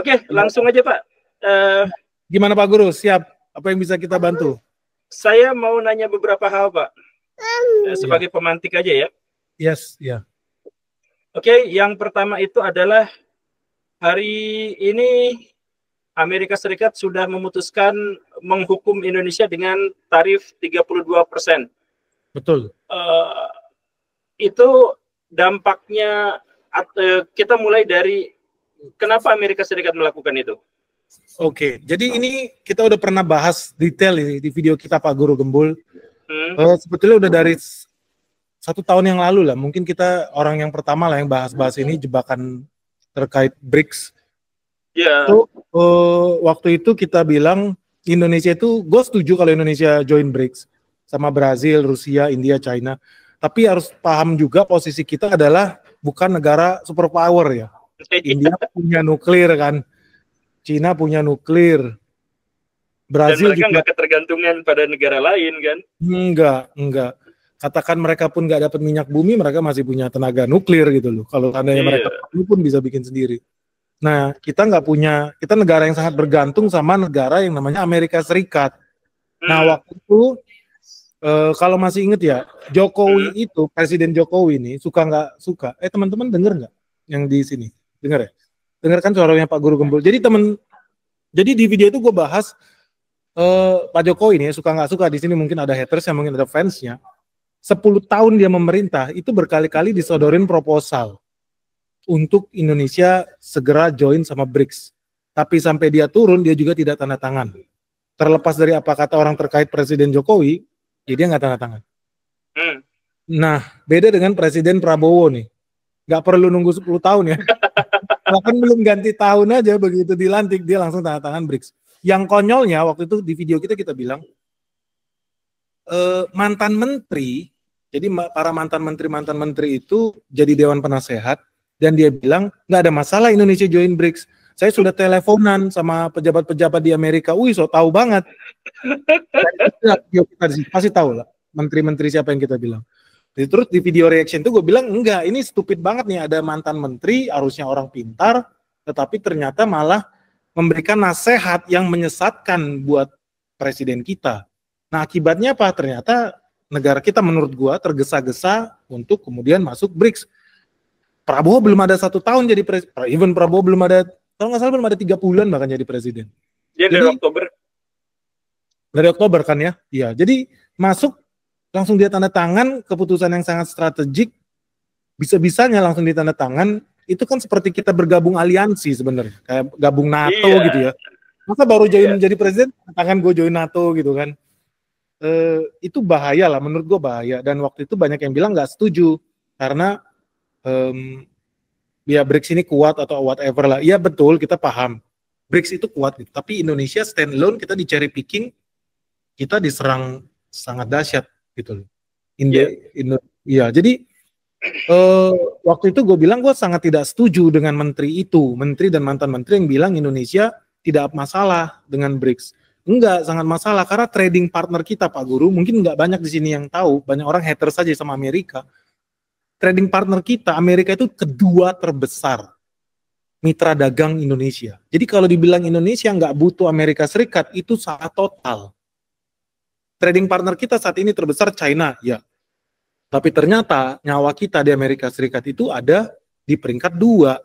Oke, langsung aja Pak. Gimana Pak Guru? Siap? Apa yang bisa kita bantu? Saya mau nanya beberapa hal Pak. Sebagai pemantik aja ya. Yes, ya. Oke, yang pertama itu adalah hari ini Amerika Serikat sudah memutuskan menghukum Indonesia dengan tarif 32%. Betul. Itu dampaknya, kita mulai dari kenapa Amerika Serikat melakukan itu? Oke, jadi ini kita udah pernah bahas detail ini di video kita Pak Guru Gembul. Sebetulnya udah dari 1 tahun yang lalu lah, mungkin kita orang yang pertama lah yang bahas-bahas ini, jebakan terkait BRICS. So, waktu itu kita bilang Indonesia itu, gue setuju kalau Indonesia join BRICS sama Brazil, Rusia, India, China. Tapi harus paham juga posisi kita adalah bukan negara superpower ya. India punya nuklir kan, Cina punya nuklir, Brazil dan mereka nggak ketergantungan pada negara lain kan? Enggak. Katakan mereka pun nggak dapat minyak bumi, mereka masih punya tenaga nuklir gitu loh. Kalau seandainya mereka pun bisa bikin sendiri. Nah, kita nggak punya, kita negara yang sangat bergantung sama negara yang namanya Amerika Serikat. Nah, waktu itu, kalau masih inget ya, Jokowi itu, Presiden Jokowi ini, suka nggak suka, teman-teman denger nggak yang di sini? Dengar ya? Dengarkan suaranya Pak Guru Gembul. Jadi di video itu gue bahas, Pak Jokowi ini suka nggak suka, di sini mungkin ada haters, mungkin ada fansnya. 10 tahun dia memerintah, itu berkali-kali disodorin proposal untuk Indonesia segera join sama BRICS. Tapi sampai dia turun, dia juga tidak tanda tangan. Terlepas dari apa kata orang terkait Presiden Jokowi, ya dia nggak tanda tangan. Nah, beda dengan Presiden Prabowo nih. Nggak perlu nunggu 10 tahun ya. Bahkan belum ganti tahun aja, begitu dilantik, dia langsung tanda tangan BRICS. Yang konyolnya, waktu itu di video kita bilang, mantan menteri, jadi para mantan menteri itu jadi Dewan Penasehat, dan dia bilang, nggak ada masalah Indonesia join BRICS. Saya sudah teleponan sama pejabat-pejabat di Amerika. Wih, so tahu banget. Pasti tahu lah, menteri-menteri siapa yang kita bilang. Jadi, terus di video reaction itu gue bilang, enggak, ini stupid banget nih, ada mantan menteri, harusnya orang pintar, tetapi ternyata malah memberikan nasihat yang menyesatkan buat presiden kita. Nah, akibatnya apa? Ternyata negara kita menurut gue tergesa-gesa untuk kemudian masuk BRICS. Prabowo belum ada 1 tahun jadi presiden, even Prabowo belum ada, kalau nggak salah belum ada 3 bulan bahkan jadi presiden. Dia dari Oktober. Dari Oktober kan ya? Iya, jadi masuk, langsung dia tanda tangan, keputusan yang sangat strategik, bisa-bisanya langsung ditanda tangan, itu kan seperti kita bergabung aliansi sebenarnya, kayak gabung NATO gitu ya. Masa baru jadi presiden, tangan gue join NATO gitu kan. Itu bahaya lah, menurut gue bahaya. Dan waktu itu banyak yang bilang nggak setuju, karena ya BRICS ini kuat atau whatever lah. Iya betul, kita paham BRICS itu kuat gitu. Tapi Indonesia stand alone, kita di cherry picking, kita diserang sangat dahsyat gitu loh. Iya, jadi waktu itu gue bilang gue sangat tidak setuju dengan menteri itu, menteri dan mantan menteri yang bilang Indonesia tidak masalah dengan BRICS. Enggak, sangat masalah, karena trading partner kita Pak Guru, mungkin nggak banyak di sini yang tahu, banyak orang haters saja sama Amerika. Trading partner kita, Amerika itu kedua terbesar mitra dagang Indonesia. Jadi kalau dibilang Indonesia nggak butuh Amerika Serikat, itu salah total. Trading partner kita saat ini terbesar China, ya. Tapi ternyata nyawa kita di Amerika Serikat itu ada di peringkat 2.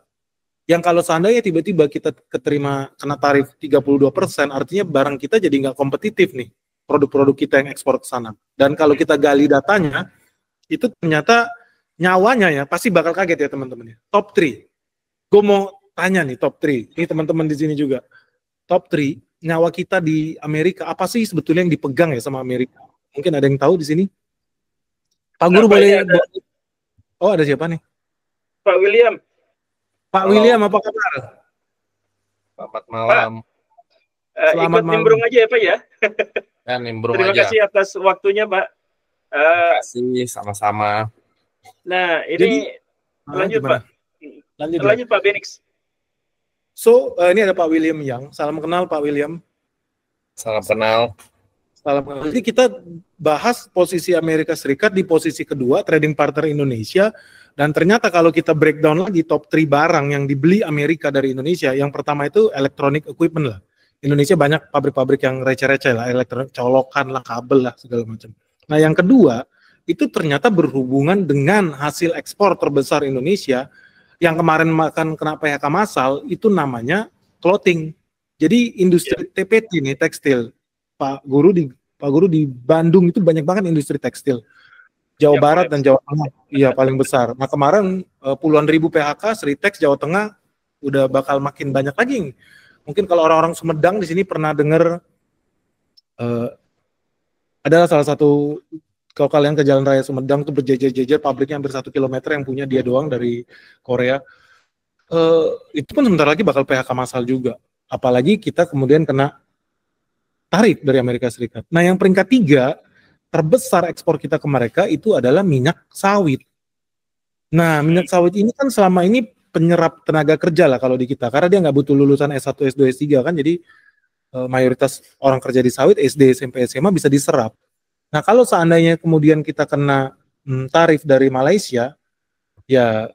Yang kalau seandainya tiba-tiba kita kena tarif 32%, artinya barang kita jadi nggak kompetitif nih, produk-produk kita yang ekspor ke sana. Dan kalau kita gali datanya, itu ternyata nyawanya ya, pasti bakal kaget ya teman-teman ya. Top 3. Gue mau tanya nih top 3. Ini teman-teman di sini juga. Top 3, nyawa kita di Amerika, apa sih sebetulnya yang dipegang ya sama Amerika? Mungkin ada yang tahu di sini? Pak Guru boleh... Oh, ada siapa nih? Pak William. Pak William, apa kabar? Selamat malam. Ikut nimbrung aja ya Pak ya. Ya, nimbrung Terima aja. kasih atas waktunya Pak. Terima kasih, sama-sama. Nah, ini lanjut Pak. Lanjut Pak Benix. So, ini ada Pak William Yang. Salam kenal Pak William. Salam kenal. Salam kenal. Jadi kita bahas posisi Amerika Serikat di posisi kedua, trading partner Indonesia, Dan ternyata kalau kita breakdown lagi top 3 barang yang dibeli Amerika dari Indonesia, yang pertama itu electronic equipment lah. Indonesia banyak pabrik-pabrik yang receh-receh lah, elektronik, colokan lah, kabel lah, segala macam. Nah yang kedua, itu ternyata berhubungan dengan hasil ekspor terbesar Indonesia, yang kemarin makan kena PHK massal, itu namanya clothing. Jadi industri TPT nih, tekstil. Pak Guru di Bandung itu banyak banget industri tekstil. Jawa Barat dan Jawa Tengah, iya paling besar. Nah kemarin puluhan ribu PHK, Sritex Jawa Tengah udah bakal makin banyak lagi. Mungkin kalau orang-orang Sumedang di sini pernah dengar adalah salah satu, kalau kalian ke Jalan Raya Sumedang tuh berjejer-jejer pabriknya hampir 1 kilometer yang punya dia doang dari Korea. Itu pun sebentar lagi bakal PHK massal juga. Apalagi kita kemudian kena tarif dari Amerika Serikat. Nah yang peringkat 3 terbesar ekspor kita ke mereka itu adalah minyak sawit. Nah minyak sawit ini kan selama ini penyerap tenaga kerja lah kalau di kita, karena dia nggak butuh lulusan S1, S2, S3 kan, jadi mayoritas orang kerja di sawit SD, SMP, SMA bisa diserap. Nah kalau seandainya kemudian kita kena tarif dari Malaysia, ya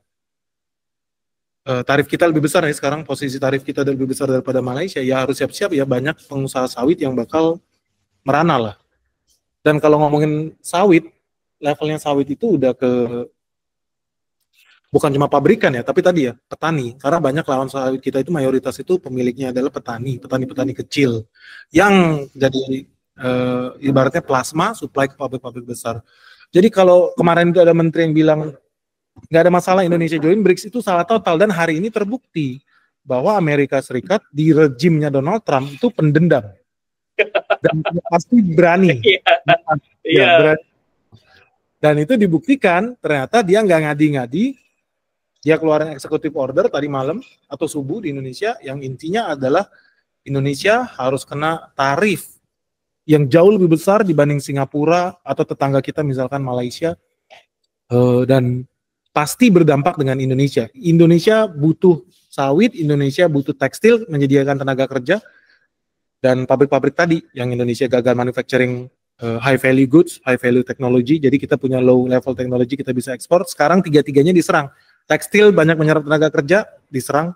tarif kita lebih besar ya sekarang, posisi tarif kita lebih besar daripada Malaysia, ya harus siap-siap ya, banyak pengusaha sawit yang bakal merana lah. Dan kalau ngomongin sawit, levelnya sawit itu udah ke, bukan cuma pabrikan ya, tapi tadi ya, petani. Karena banyak lawan sawit kita itu mayoritas itu pemiliknya adalah petani kecil, yang jadi ibaratnya plasma, supply ke pabrik-pabrik besar. Jadi kalau kemarin itu ada menteri yang bilang, nggak ada masalah Indonesia join BRICS, itu salah total. Dan hari ini terbukti bahwa Amerika Serikat di rejimnya Donald Trump itu pendendam. Dan pasti berani. Berani. Dan itu dibuktikan, ternyata dia nggak ngadi-ngadi, dia keluarin executive order tadi malam atau subuh di Indonesia, yang intinya adalah Indonesia harus kena tarif yang jauh lebih besar dibanding Singapura atau tetangga kita misalkan Malaysia, dan pasti berdampak dengan Indonesia. Indonesia butuh sawit, Indonesia butuh tekstil, menyediakan tenaga kerja, dan pabrik-pabrik tadi yang Indonesia gagal manufacturing high value goods, high value technology, jadi kita punya low level technology, kita bisa ekspor. Sekarang tiga-tiganya diserang. Tekstil banyak menyerap tenaga kerja, diserang.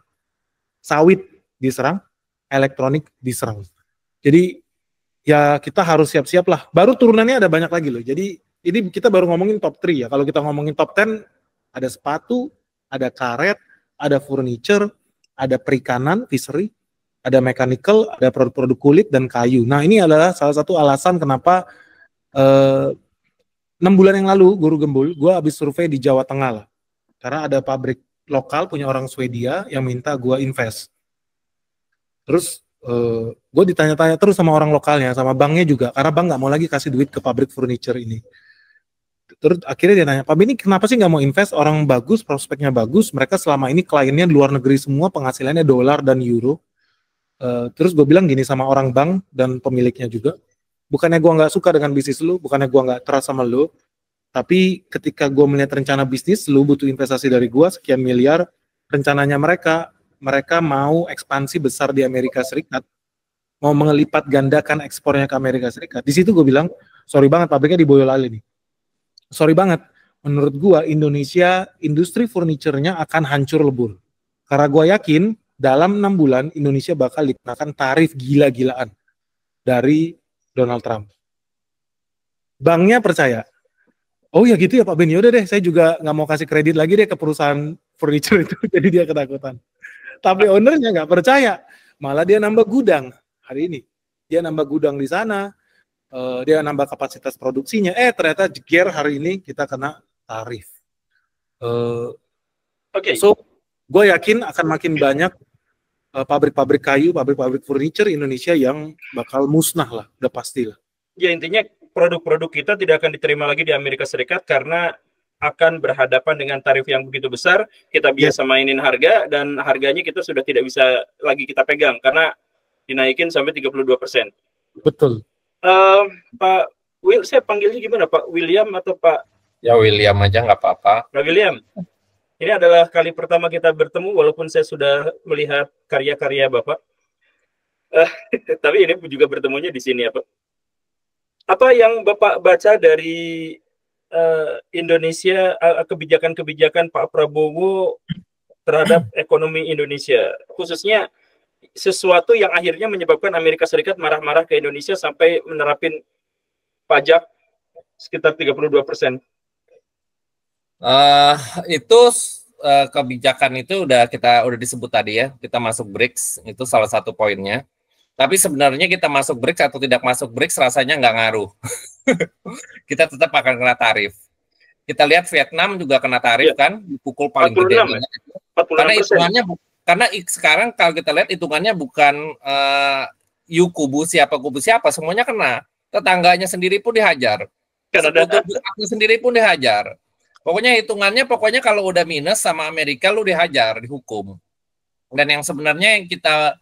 Sawit diserang, elektronik diserang. Jadi ya kita harus siap-siap lah. Baru turunannya ada banyak lagi loh. Jadi ini kita baru ngomongin top 3 ya. Kalau kita ngomongin top 10, ada sepatu, ada karet, ada furniture, ada perikanan, fishery, ada mechanical, ada produk-produk kulit dan kayu. Nah ini adalah salah satu alasan kenapa 6 bulan yang lalu, Guru Gembul, gue habis survei di Jawa Tengah lah. Karena ada pabrik lokal punya orang Swedia yang minta gue invest. Terus gue ditanya-tanya terus sama orang lokalnya, sama banknya juga, karena bank nggak mau lagi kasih duit ke pabrik furniture ini. Terus akhirnya dia nanya, Pak Beni kenapa sih nggak mau invest? Orang bagus, prospeknya bagus, mereka selama ini kliennya di luar negeri semua, penghasilannya dolar dan euro. Terus gue bilang gini sama orang bank dan pemiliknya juga, bukannya gue nggak suka dengan bisnis lu, bukannya gue nggak trust sama lu, tapi ketika gue melihat rencana bisnis, lu butuh investasi dari gue sekian miliar, rencananya mereka mau ekspansi besar di Amerika Serikat, mau mengelipat gandakan ekspornya ke Amerika Serikat. Di situ gue bilang, sorry banget pabriknya di Boyolali nih. Sorry banget, menurut gue Indonesia industri furniture-nya akan hancur lebur. Karena gue yakin dalam 6 bulan Indonesia bakal dikenakan tarif gila-gilaan dari Donald Trump. Banknya percaya. Oh ya gitu ya Pak Ben, yaudah deh saya juga nggak mau kasih kredit lagi deh ke perusahaan furniture itu. Jadi dia ketakutan. Tapi ownernya nggak percaya, malah dia nambah gudang hari ini. Dia nambah gudang di sana, dia nambah kapasitas produksinya. Ternyata jeger hari ini kita kena tarif. So gue yakin akan makin banyak pabrik-pabrik kayu, pabrik-pabrik furniture Indonesia yang bakal musnah lah, udah pasti lah. Ya intinya produk-produk kita tidak akan diterima lagi di Amerika Serikat karena akan berhadapan dengan tarif yang begitu besar. Kita biasa mainin harga dan harganya kita sudah tidak bisa lagi kita pegang karena dinaikin sampai 32%. Betul. Pak Will, saya panggilnya gimana? Pak William atau Pak? Ya William aja nggak apa-apa. Pak William. Ini adalah kali pertama kita bertemu walaupun saya sudah melihat karya-karya Bapak. Tapi ini juga bertemunya di sini ya Pak. Apa yang Bapak baca dari Indonesia, kebijakan-kebijakan Pak Prabowo terhadap ekonomi Indonesia, khususnya sesuatu yang akhirnya menyebabkan Amerika Serikat marah-marah ke Indonesia sampai menerapin pajak sekitar 32%. Itu kebijakan itu udah disebut tadi ya, kita masuk BRICS itu salah satu poinnya. Tapi sebenarnya kita masuk BRICS atau tidak masuk BRICS rasanya nggak ngaruh. Kita tetap akan kena tarif. Kita lihat Vietnam juga kena tarif kan, dipukul paling gede. 46, karena hitungannya sekarang kalau kita lihat hitungannya bukan you kubu siapa, semuanya kena. Tetangganya sendiri pun dihajar. Sekutu sendiri pun dihajar. Pokoknya kalau udah minus sama Amerika lu dihajar, dihukum. Dan yang sebenarnya yang kita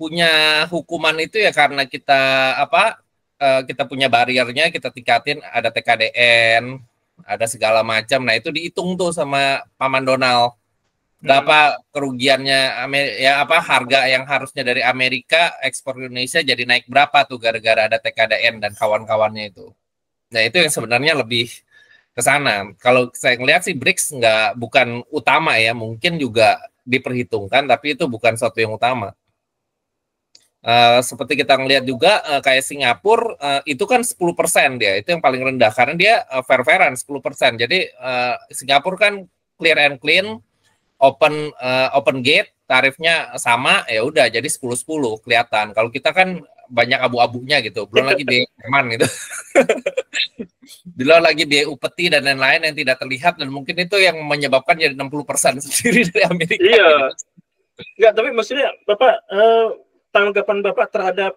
punya hukuman itu ya karena kita kita punya bariernya, kita tingkatin, ada TKDN, ada segala macam. Nah, itu dihitung tuh sama Paman Donald. Berapa kerugiannya harga yang harusnya dari Amerika ekspor Indonesia jadi naik berapa tuh gara-gara ada TKDN dan kawan-kawannya itu. Nah, itu yang sebenarnya lebih ke sana. Kalau saya ngelihat sih BRICS bukan utama ya, mungkin juga diperhitungkan tapi itu bukan sesuatu yang utama. Seperti kita ngelihat juga kayak Singapura itu kan 10% dia, itu yang paling rendah karena dia fair-fairan 10%. Jadi Singapura kan clear and clean, open gate, tarifnya sama, ya udah jadi 10-10 kelihatan. Kalau kita kan banyak abu-abunya gitu, belum lagi biaya Jerman gitu. Belum lagi biaya upeti dan lain-lain yang tidak terlihat dan mungkin itu yang menyebabkan jadi 60% sendiri dari Amerika. Iya. Gitu. Enggak, tapi maksudnya Bapak tanggapan Bapak terhadap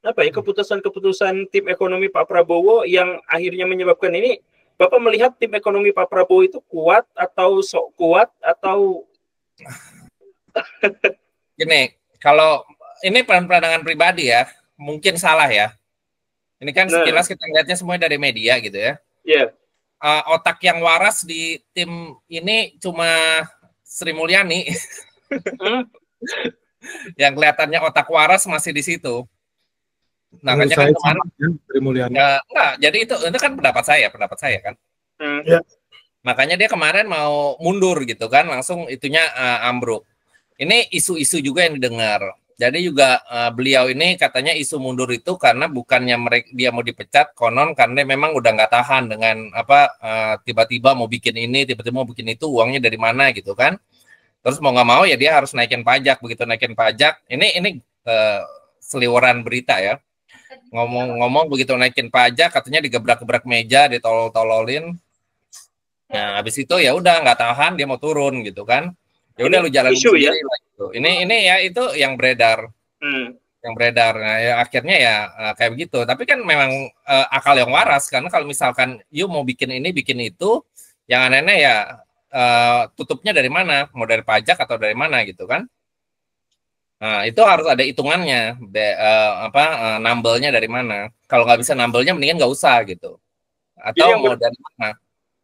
keputusan-keputusan tim ekonomi Pak Prabowo yang akhirnya menyebabkan ini, Bapak melihat tim ekonomi Pak Prabowo itu kuat atau sok kuat atau gini, kalau ini pandangan pribadi ya, mungkin salah ya. Ini kan sekilas kita lihatnya semuanya dari media gitu ya. Iya. Otak yang waras di tim ini cuma Sri Mulyani. Yang kelihatannya otak waras masih di situ. Nah, makanya kan kemarin enggak, jadi itu kan pendapat saya kan. Ya. Makanya dia kemarin mau mundur gitu kan, langsung itunya ambruk. Ini isu-isu juga yang didengar. Jadi juga beliau ini katanya isu mundur itu karena bukannya dia mau dipecat, konon karena memang udah nggak tahan dengan tiba-tiba mau bikin ini, tiba-tiba mau bikin itu, uangnya dari mana gitu kan. Terus mau nggak mau ya dia harus naikin pajak. Begitu naikin pajak, ini seliweran berita ya. Ngomong begitu naikin pajak, katanya digebrak-gebrak meja, ditolol-tololin. Nah, habis itu ya udah nggak tahan, dia mau turun gitu kan. Ya udah lu jalan sendiri ya? Gitu. Ini ya itu yang beredar. Yang beredar. Nah, ya, akhirnya ya kayak begitu. Tapi kan memang akal yang waras karena kalau misalkan you mau bikin ini, bikin itu, yang aneh-aneh ya tutupnya dari mana, mau dari pajak atau dari mana gitu kan. Nah, itu harus ada hitungannya, nambelnya dari mana. Kalau nggak bisa nambelnya mendingan nggak usah gitu. Atau mau dari mana.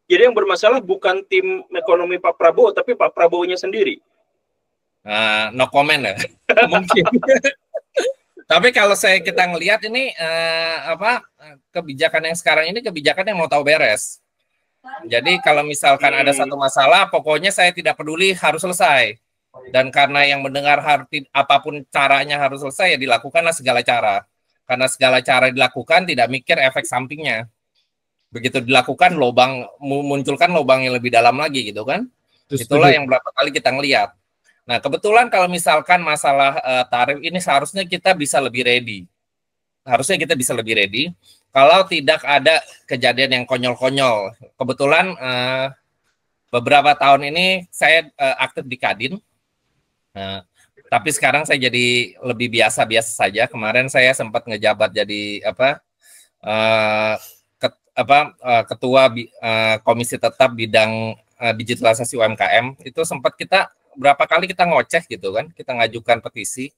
Jadi yang bermasalah bukan tim ekonomi Pak Prabowo, tapi Pak Prabowo-nya sendiri. No comment ya. Mungkin. Tapi kalau kita ngelihat ini kebijakan yang sekarang ini kebijakan yang mau tahu beres. Jadi kalau misalkan ada satu masalah, pokoknya saya tidak peduli, harus selesai. Dan karena yang mendengar apapun caranya harus selesai, ya dilakukanlah segala cara. Karena segala cara dilakukan, tidak mikir efek sampingnya. Begitu dilakukan, munculkan lubang yang lebih dalam lagi gitu kan. Itulah yang berapa kali kita ngelihat. Nah, kebetulan kalau misalkan masalah tarif ini seharusnya kita bisa lebih ready. Harusnya kita bisa lebih ready. Kalau tidak ada kejadian yang konyol-konyol. Kebetulan beberapa tahun ini saya aktif di Kadin. Tapi sekarang saya jadi lebih biasa-biasa saja. Kemarin saya sempat ngejabat jadi ketua komisi tetap bidang digitalisasi UMKM. Itu sempat berapa kali kita ngoceh gitu kan. Kita ngajukan petisi.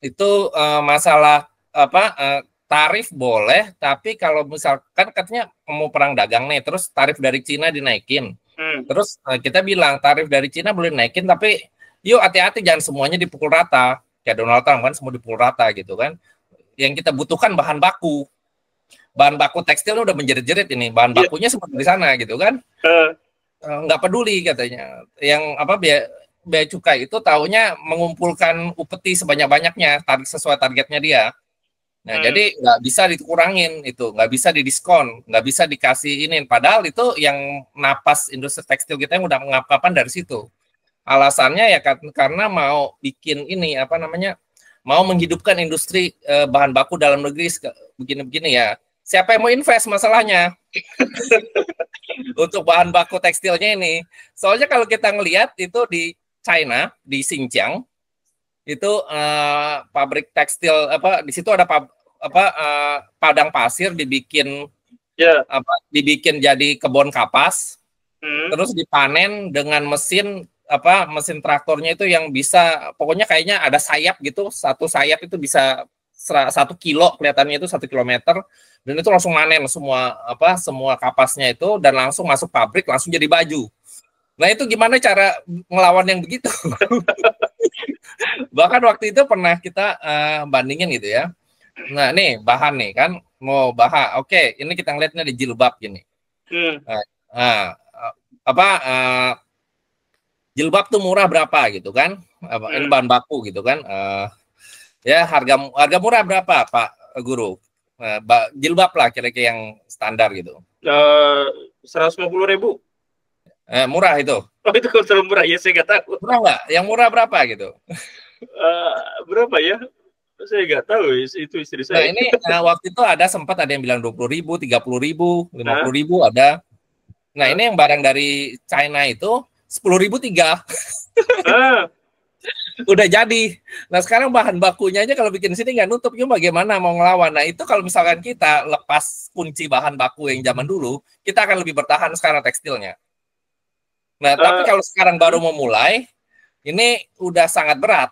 Itu masalah tarif boleh, tapi kalau misalkan katanya mau perang dagang nih, terus tarif dari Cina dinaikin. Terus kita bilang tarif dari Cina boleh naikin, tapi yuk hati-hati jangan semuanya dipukul rata. Kayak Donald Trump kan semua dipukul rata gitu kan. Yang kita butuhkan bahan baku. bahan baku tekstil udah menjerit-jerit ini, bahan bakunya seperti di sana gitu kan. Nggak peduli katanya. Yang apa bea cukai itu taunya mengumpulkan upeti sebanyak-banyaknya sesuai targetnya dia. Nah, jadi nggak bisa dikurangin itu, nggak bisa didiskon, nggak bisa dikasih ini. Padahal itu yang napas industri tekstil kita yang udah mengapa-kapan dari situ. Alasannya ya karena mau bikin ini apa namanya, mau menghidupkan industri bahan baku dalam negeri begini-begini ya. Siapa yang mau invest masalahnya untuk bahan baku tekstilnya ini? Soalnya kalau kita ngelihat itu di China, di Xinjiang itu pabrik tekstil apa di situ ada padang pasir dibikin dibikin jadi kebun kapas, terus dipanen dengan mesin mesin traktornya itu yang bisa pokoknya kayaknya ada sayap gitu, satu sayap itu bisa 1 kilo kelihatannya itu 1 kilometer, dan itu langsung manen semua kapasnya itu dan langsung masuk pabrik langsung jadi baju. Nah itu gimana cara ngelawan yang begitu? Bahkan waktu itu pernah kita bandingin gitu ya. Nah nih bahan nih kan mau oke, ini kita ngeliatnya di jilbab gini. Jilbab tuh murah berapa gitu kan? Ini bahan baku gitu kan? Ya harga murah berapa Pak Guru? Jilbab lah kira-kira yang standar gitu. 150.000. Murah itu. Oh itu kalau terlalu murah ya saya nggak tahu. Murah nggak? Yang murah berapa gitu? Berapa ya? Saya nggak tahu itu istri saya. Nah ini waktu itu sempat ada yang bilang 20.000, 30.000, 50.000 ada. Nah ini yang barang dari China itu 10.000 3. Udah jadi. Nah sekarang bahan bakunya aja kalau bikin sini nggak nutup, bagaimana mau ngelawan? Nah itu kalau misalkan kita lepas kunci bahan baku yang zaman dulu, kita akan lebih bertahan sekarang tekstilnya. Nah tapi kalau sekarang baru mau mulai, ini udah sangat berat.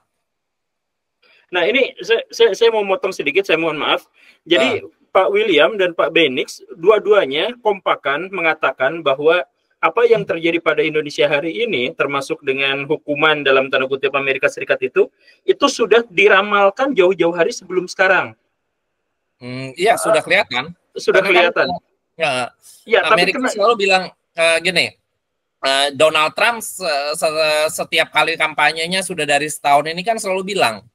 Nah ini saya mau motong sedikit, saya mohon maaf. Jadi Pak William dan Pak Benix dua-duanya kompakan mengatakan bahwa apa yang terjadi pada Indonesia hari ini, termasuk dengan hukuman dalam tanda kutip Amerika Serikat itu sudah diramalkan jauh-jauh hari sebelum sekarang. Iya sudah kelihatan. Sudah kelihatan. Amerika selalu bilang gini. Donald Trump setiap kali kampanyenya sudah dari setahun ini kan selalu bilang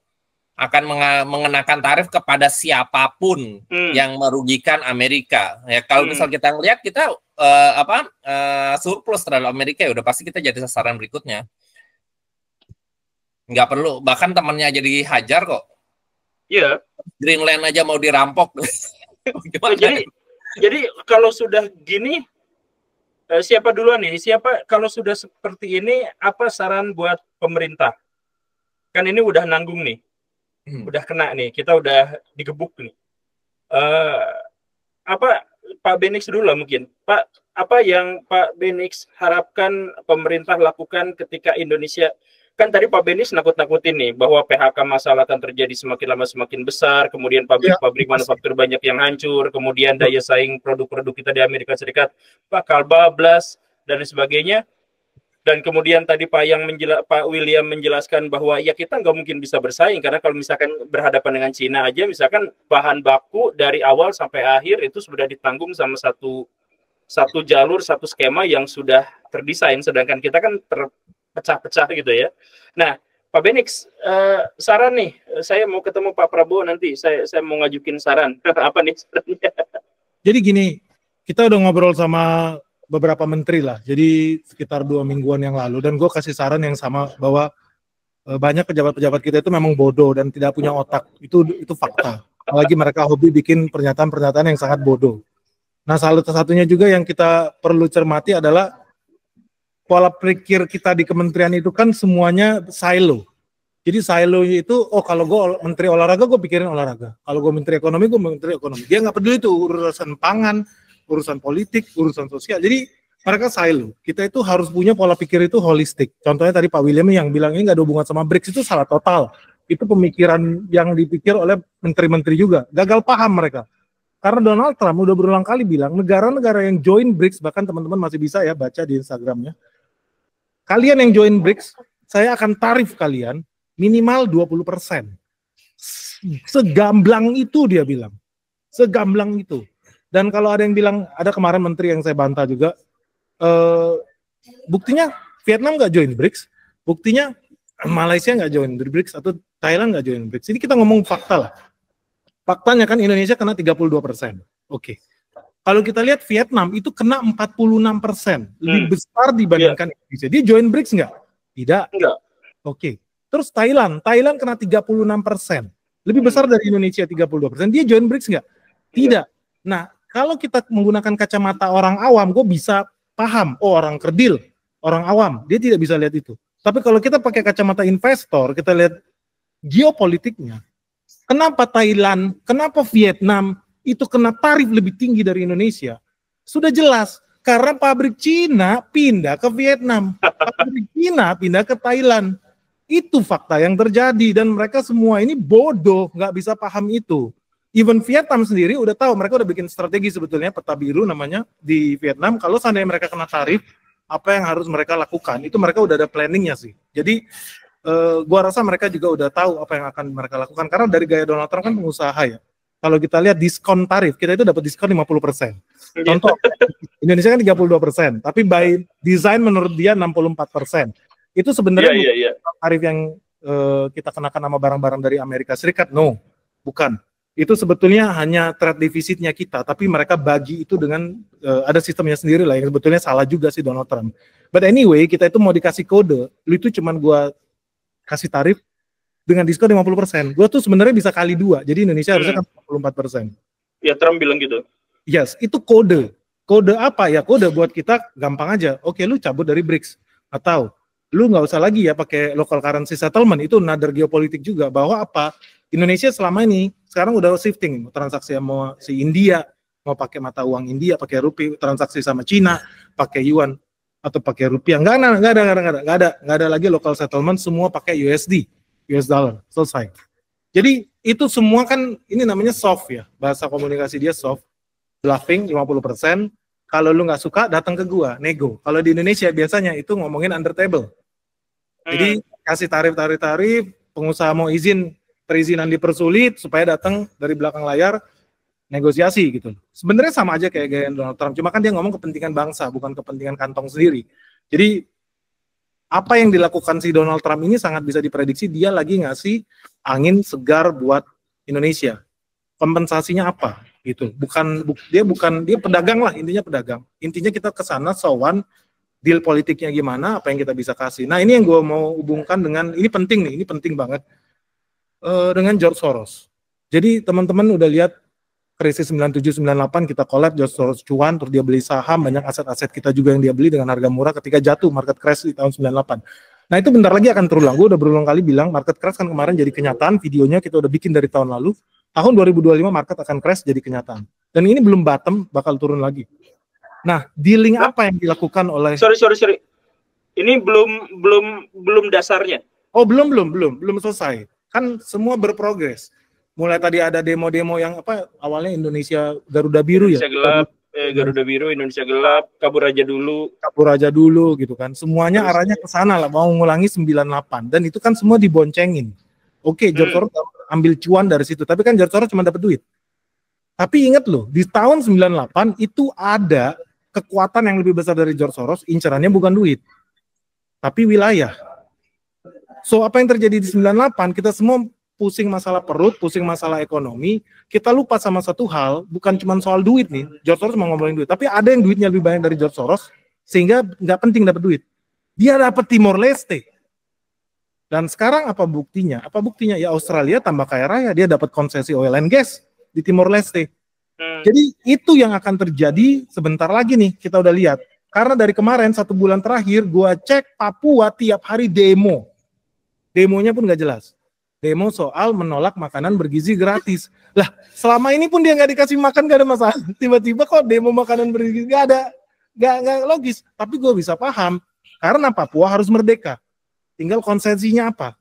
akan mengenakan tarif kepada siapapun yang merugikan Amerika. Ya kalau misal kita ngelihat kita surplus terhadap Amerika, ya udah pasti kita jadi sasaran berikutnya. Nggak perlu, bahkan temannya jadi dihajar kok. Iya. Greenland aja mau dirampok. Jadi kalau sudah gini, siapa duluan nih? Siapa kalau sudah seperti ini, apa saran buat pemerintah? Kan ini udah nanggung nih. Udah kena nih, kita udah digebuk nih. Pak Benix dulu lah mungkin. Pak, apa yang Pak Benix harapkan pemerintah lakukan ketika Indonesia, kan tadi Pak Benix nakut-nakutin nih bahwa PHK masalah akan terjadi semakin lama semakin besar, kemudian pabrik-pabrik manufaktur banyak yang hancur, kemudian daya saing produk-produk kita di Amerika Serikat bakal bablas dan sebagainya. Dan kemudian tadi Pak William menjelaskan bahwa ya kita nggak mungkin bisa bersaing karena kalau misalkan berhadapan dengan Cina aja, misalkan bahan baku dari awal sampai akhir itu sudah ditanggung sama satu jalur, satu skema yang sudah terdesain, sedangkan kita kan terpecah-pecah gitu ya. Nah, Pak Benix, saran nih, saya mau ketemu Pak Prabowo nanti, saya mau ngajukin saran. Apa nih sarannya? Jadi gini, kita udah ngobrol sama beberapa menteri lah, jadi sekitar 2 mingguan yang lalu, dan gue kasih saran yang sama bahwa banyak pejabat-pejabat kita itu memang bodoh dan tidak punya otak, itu fakta. Apalagi mereka hobi bikin pernyataan-pernyataan yang sangat bodoh. Nah, salah satunya juga yang kita perlu cermati adalah pola pikir kita di kementerian itu kan semuanya silo. Jadi silo itu, kalau gue menteri olahraga, gue pikirin olahraga. Kalau gue menteri ekonomi, gue menteri ekonomi. Dia nggak peduli itu urusan pangan, urusan politik, urusan sosial. Jadi mereka silo. Kita itu harus punya pola pikir itu holistik. Contohnya tadi Pak William yang bilang ini nggak ada hubungan sama BRICS, itu salah total. Itu pemikiran yang dipikir oleh menteri-menteri juga. Gagal paham mereka. Karena Donald Trump udah berulang kali bilang negara-negara yang join BRICS, bahkan teman-teman masih bisa ya baca di Instagramnya. Kalian yang join BRICS, saya akan tarif kalian minimal 20%. Segamblang itu dia bilang. Segamblang itu. Dan kalau ada yang bilang, ada kemarin menteri yang saya bantah juga, buktinya Vietnam nggak join BRICS, buktinya Malaysia nggak join BRICS, atau Thailand nggak join BRICS. Ini kita ngomong fakta lah. Faktanya kan Indonesia kena 32%. Oke. Kalau kita lihat Vietnam itu kena 46%, lebih besar dibandingkan Indonesia. Dia join BRICS nggak? Tidak. Enggak. Oke. Terus Thailand kena 36%, lebih besar dari Indonesia 32%. Dia join BRICS nggak? Tidak. Nah, kalau kita menggunakan kacamata orang awam, gue bisa paham. Oh, orang kerdil, orang awam, dia tidak bisa lihat itu. Tapi kalau kita pakai kacamata investor, kita lihat geopolitiknya. Kenapa Thailand, kenapa Vietnam itu kena tarif lebih tinggi dari Indonesia? Sudah jelas, karena pabrik Cina pindah ke Vietnam, pabrik Cina pindah ke Thailand. Itu fakta yang terjadi, dan mereka semua ini bodoh, nggak bisa paham itu. Even Vietnam sendiri udah tahu, mereka udah bikin strategi sebetulnya, peta biru namanya di Vietnam. Kalau seandainya mereka kena tarif, apa yang harus mereka lakukan? Itu mereka udah ada planningnya sih. Jadi gua rasa mereka juga udah tahu apa yang akan mereka lakukan, karena dari gaya Donald Trump kan pengusaha ya. Kalau kita lihat diskon tarif, kita itu dapat diskon 50%. Contoh, Indonesia kan 32%, tapi by design menurut dia 64%. Itu sebenarnya tarif yang kita kenakan sama barang-barang dari Amerika Serikat. No, bukan. Itu sebetulnya hanya trade defisitnya kita, tapi mereka bagi itu dengan ada sistemnya sendiri lah, yang sebetulnya salah juga sih Donald Trump. But anyway, kita itu mau dikasih kode, lu itu cuman gua kasih tarif dengan diskon 50%. Gua tuh sebenarnya bisa kali 2, jadi Indonesia harusnya kan 44%. Ya, Trump bilang gitu. Yes, itu kode. Kode apa ya? Kode buat kita gampang aja. Oke, lu cabut dari BRICS. Atau lu nggak usah lagi ya pakai local currency settlement. Itu another geopolitik juga, bahwa apa? Indonesia selama ini sekarang udah shifting, transaksi sama si India, mau pakai mata uang India, pakai rupiah, transaksi sama Cina, pakai yuan atau pakai rupiah. Nggak ada lagi local settlement, semua pakai USD, US dollar, selesai. Jadi itu semua kan ini namanya soft ya, bahasa komunikasi dia soft, bluffing 50%. Kalau lu nggak suka datang ke gua, nego. Kalau di Indonesia biasanya itu ngomongin under table. Jadi kasih tarif, pengusaha mau izin, perizinan dipersulit supaya datang dari belakang layar negosiasi gitu. Sebenarnya sama aja kayak gaya Donald Trump, cuma kan dia ngomong kepentingan bangsa, bukan kepentingan kantong sendiri. Jadi apa yang dilakukan si Donald Trump ini sangat bisa diprediksi, dia lagi ngasih angin segar buat Indonesia. Kompensasinya apa gitu? Dia pedagang lah, intinya pedagang. Intinya kita ke sana sowan, deal politiknya gimana, apa yang kita bisa kasih. Nah, ini yang gue mau hubungkan dengan, ini penting nih, ini penting banget, dengan George Soros. Jadi teman-teman udah lihat krisis 97-98, kita collab, George Soros cuan, terus dia beli saham, banyak aset-aset kita juga yang dia beli dengan harga murah ketika jatuh market crash di tahun 98. Nah, itu bentar lagi akan terulang. Gue udah berulang kali bilang market crash kan kemarin jadi kenyataan, videonya kita udah bikin dari tahun lalu. Tahun 2025 market akan crash jadi kenyataan. Dan ini belum bottom, bakal turun lagi. Nah, dealing apa yang dilakukan oleh... Sorry. Ini belum dasarnya. Oh, belum selesai. Kan semua berprogres. Mulai tadi ada demo-demo yang apa, awalnya Indonesia Garuda Biru Indonesia ya. Gelap, Garuda Biru, Indonesia Gelap, Kabur aja dulu gitu kan. Semuanya arahnya ke sana lah, mau ngulangi 98. Dan itu kan semua diboncengin. Oke, George Soros ambil cuan dari situ, tapi kan George Soros cuma dapat duit. Tapi ingat loh, di tahun 98 itu ada kekuatan yang lebih besar dari George Soros, incerannya bukan duit, tapi wilayah. So, apa yang terjadi di 98, kita semua pusing masalah perut, pusing masalah ekonomi, kita lupa sama satu hal, bukan cuma soal duit nih, George Soros mau ngomongin duit, tapi ada yang duitnya lebih banyak dari George Soros, sehingga nggak penting dapat duit. Dia dapat Timor Leste. Dan sekarang apa buktinya? Apa buktinya? Ya Australia tambah kaya raya, dia dapat konsesi oil and gas di Timor Leste. Jadi itu yang akan terjadi sebentar lagi nih, kita udah lihat. Karena dari kemarin 1 bulan terakhir, gua cek Papua tiap hari demo. Demonya pun nggak jelas. Demo soal menolak makanan bergizi gratis. Lah, selama ini pun dia nggak dikasih makan, nggak ada masalah. Tiba-tiba kok demo makanan bergizi, nggak logis. Tapi gue bisa paham, karena Papua harus merdeka. Tinggal konsesinya apa?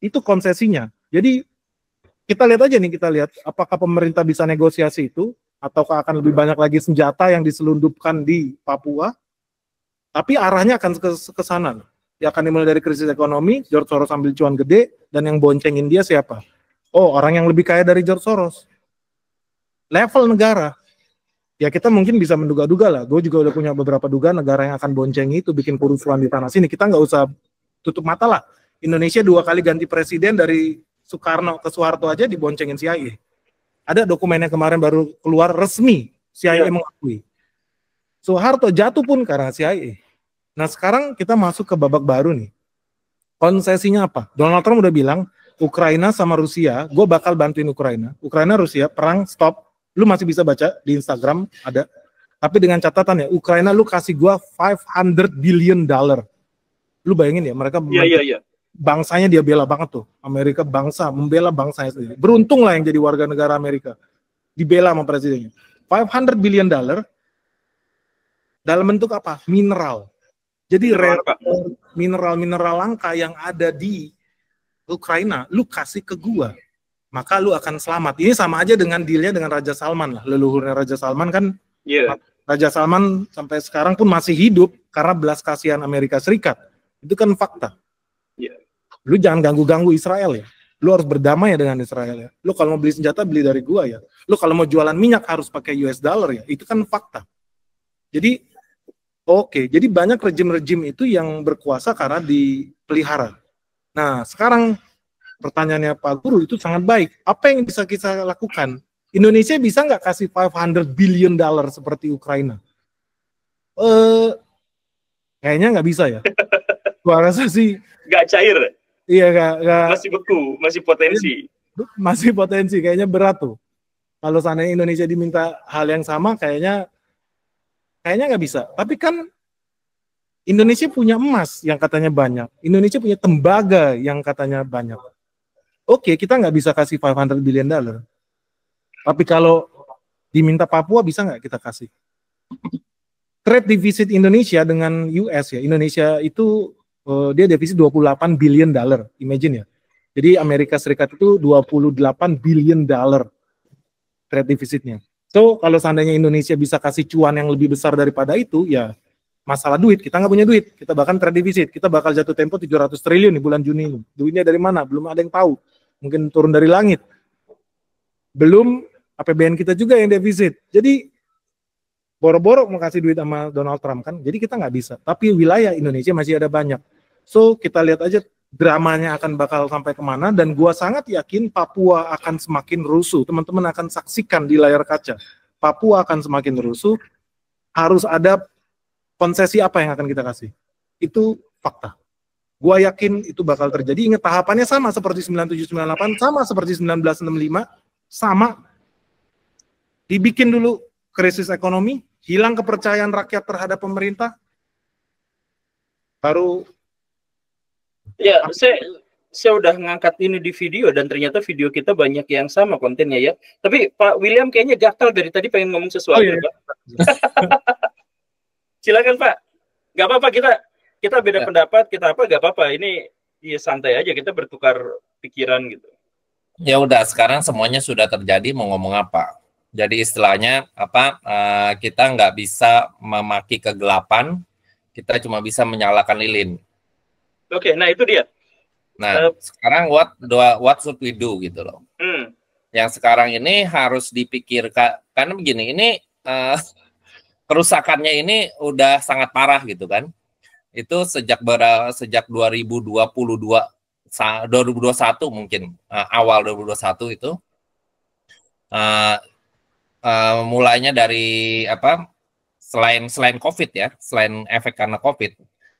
Itu konsesinya. Jadi kita lihat aja nih, apakah pemerintah bisa negosiasi itu, ataukah akan lebih banyak lagi senjata yang diselundupkan di Papua. Tapi arahnya akan ke sana. Ya akan dimulai dari krisis ekonomi, George Soros ambil cuan gede, dan yang boncengin dia siapa? Oh, orang yang lebih kaya dari George Soros. Level negara. Ya kita mungkin bisa menduga-duga lah. Gue juga udah punya beberapa dugaan negara yang akan boncengi itu bikin kerusuhan di tanah sini. Kita nggak usah tutup mata lah. Indonesia 2 kali ganti presiden dari Soekarno ke Soeharto aja diboncengin CIA. Ada dokumennya kemarin baru keluar resmi CIA mengakui. Soeharto jatuh pun karena CIA. Nah sekarang kita masuk ke babak baru nih. Konsesinya apa? Donald Trump udah bilang Ukraina sama Rusia, gue bakal bantuin Ukraina. Ukraina Rusia perang stop. Lu masih bisa baca di Instagram ada. Tapi dengan catatan ya, Ukraina lu kasih gua $500 billion. Lu bayangin ya, mereka bangsanya dia bela banget tuh. Amerika bangsa, membela bangsanya sendiri. Beruntung lah yang jadi warga negara Amerika. Dibela sama presidennya. $500 billion dalam bentuk apa? Mineral. Jadi mineral langka yang ada di Ukraina, lu kasih ke gua. Maka lu akan selamat. Ini sama aja dengan dealnya dengan Raja Salman lah. Leluhurnya Raja Salman kan, Raja Salman sampai sekarang pun masih hidup karena belas kasihan Amerika Serikat. Itu kan fakta. Lu jangan ganggu-ganggu Israel ya. Lu harus berdamai ya dengan Israel ya. Lu kalau mau beli senjata beli dari gua ya. Lu kalau mau jualan minyak harus pakai US dollar ya. Itu kan fakta. Jadi jadi banyak rejim-rejim itu yang berkuasa karena dipelihara. Nah, sekarang pertanyaannya Pak Guru itu sangat baik. Apa yang bisa kita lakukan? Indonesia bisa nggak kasih $500 billion seperti Ukraina? Kayaknya nggak bisa ya. Gua rasa sih nggak cair. Iya, nggak. Masih beku, masih potensi. Masih potensi, kayaknya berat tuh. Kalau seandainya Indonesia diminta hal yang sama, kayaknya nggak bisa. Tapi kan Indonesia punya emas yang katanya banyak. Indonesia punya tembaga yang katanya banyak. Oke, kita nggak bisa kasih $500 billion. Tapi kalau diminta Papua, bisa nggak kita kasih? Trade deficit Indonesia dengan US ya. Indonesia itu dia defisit $28 billion. Imagine ya. Jadi Amerika Serikat itu $28 billion trade defisitnya. So, kalau seandainya Indonesia bisa kasih cuan yang lebih besar daripada itu, ya masalah duit. Kita nggak punya duit. Kita bahkan trade deficit. Kita bakal jatuh tempo 700 triliun di bulan Juni ini. Duitnya dari mana? Belum ada yang tahu. Mungkin turun dari langit. Belum APBN kita juga yang defisit. Jadi boro-boro mau kasih duit sama Donald Trump kan. Jadi kita nggak bisa. Tapi wilayah Indonesia masih ada banyak. So kita lihat aja dramanya akan bakal sampai kemana. Dan gua sangat yakin Papua akan semakin rusuh. Teman-teman akan saksikan di layar kaca. Papua akan semakin rusuh. Harus ada konsesi apa yang akan kita kasih. Itu fakta. Gua yakin itu bakal terjadi. Ingat tahapannya sama seperti 9798, sama seperti 1965, sama. Dibikin dulu krisis ekonomi, hilang kepercayaan rakyat terhadap pemerintah, baru. Ya, saya udah ngangkat ini di video dan ternyata video kita banyak yang sama kontennya ya. Tapi Pak William kayaknya gatal dari tadi pengen ngomong sesuatu. Pak. Silakan Pak. Gak apa-apa kita beda pendapat, kita gak apa-apa. Ini ya santai aja, kita bertukar pikiran gitu. Ya udah, sekarang semuanya sudah terjadi, mau ngomong apa? Jadi istilahnya apa? Kita nggak bisa memaki kegelapan, kita cuma bisa menyalakan lilin. Oke, nah itu dia. Nah, sekarang what should we do gitu loh. Yang sekarang ini harus dipikirkan, karena begini, ini kerusakannya ini udah sangat parah gitu kan. Itu sejak 2021 mungkin, awal 2021 itu mulainya dari apa, selain COVID ya, selain efek karena COVID,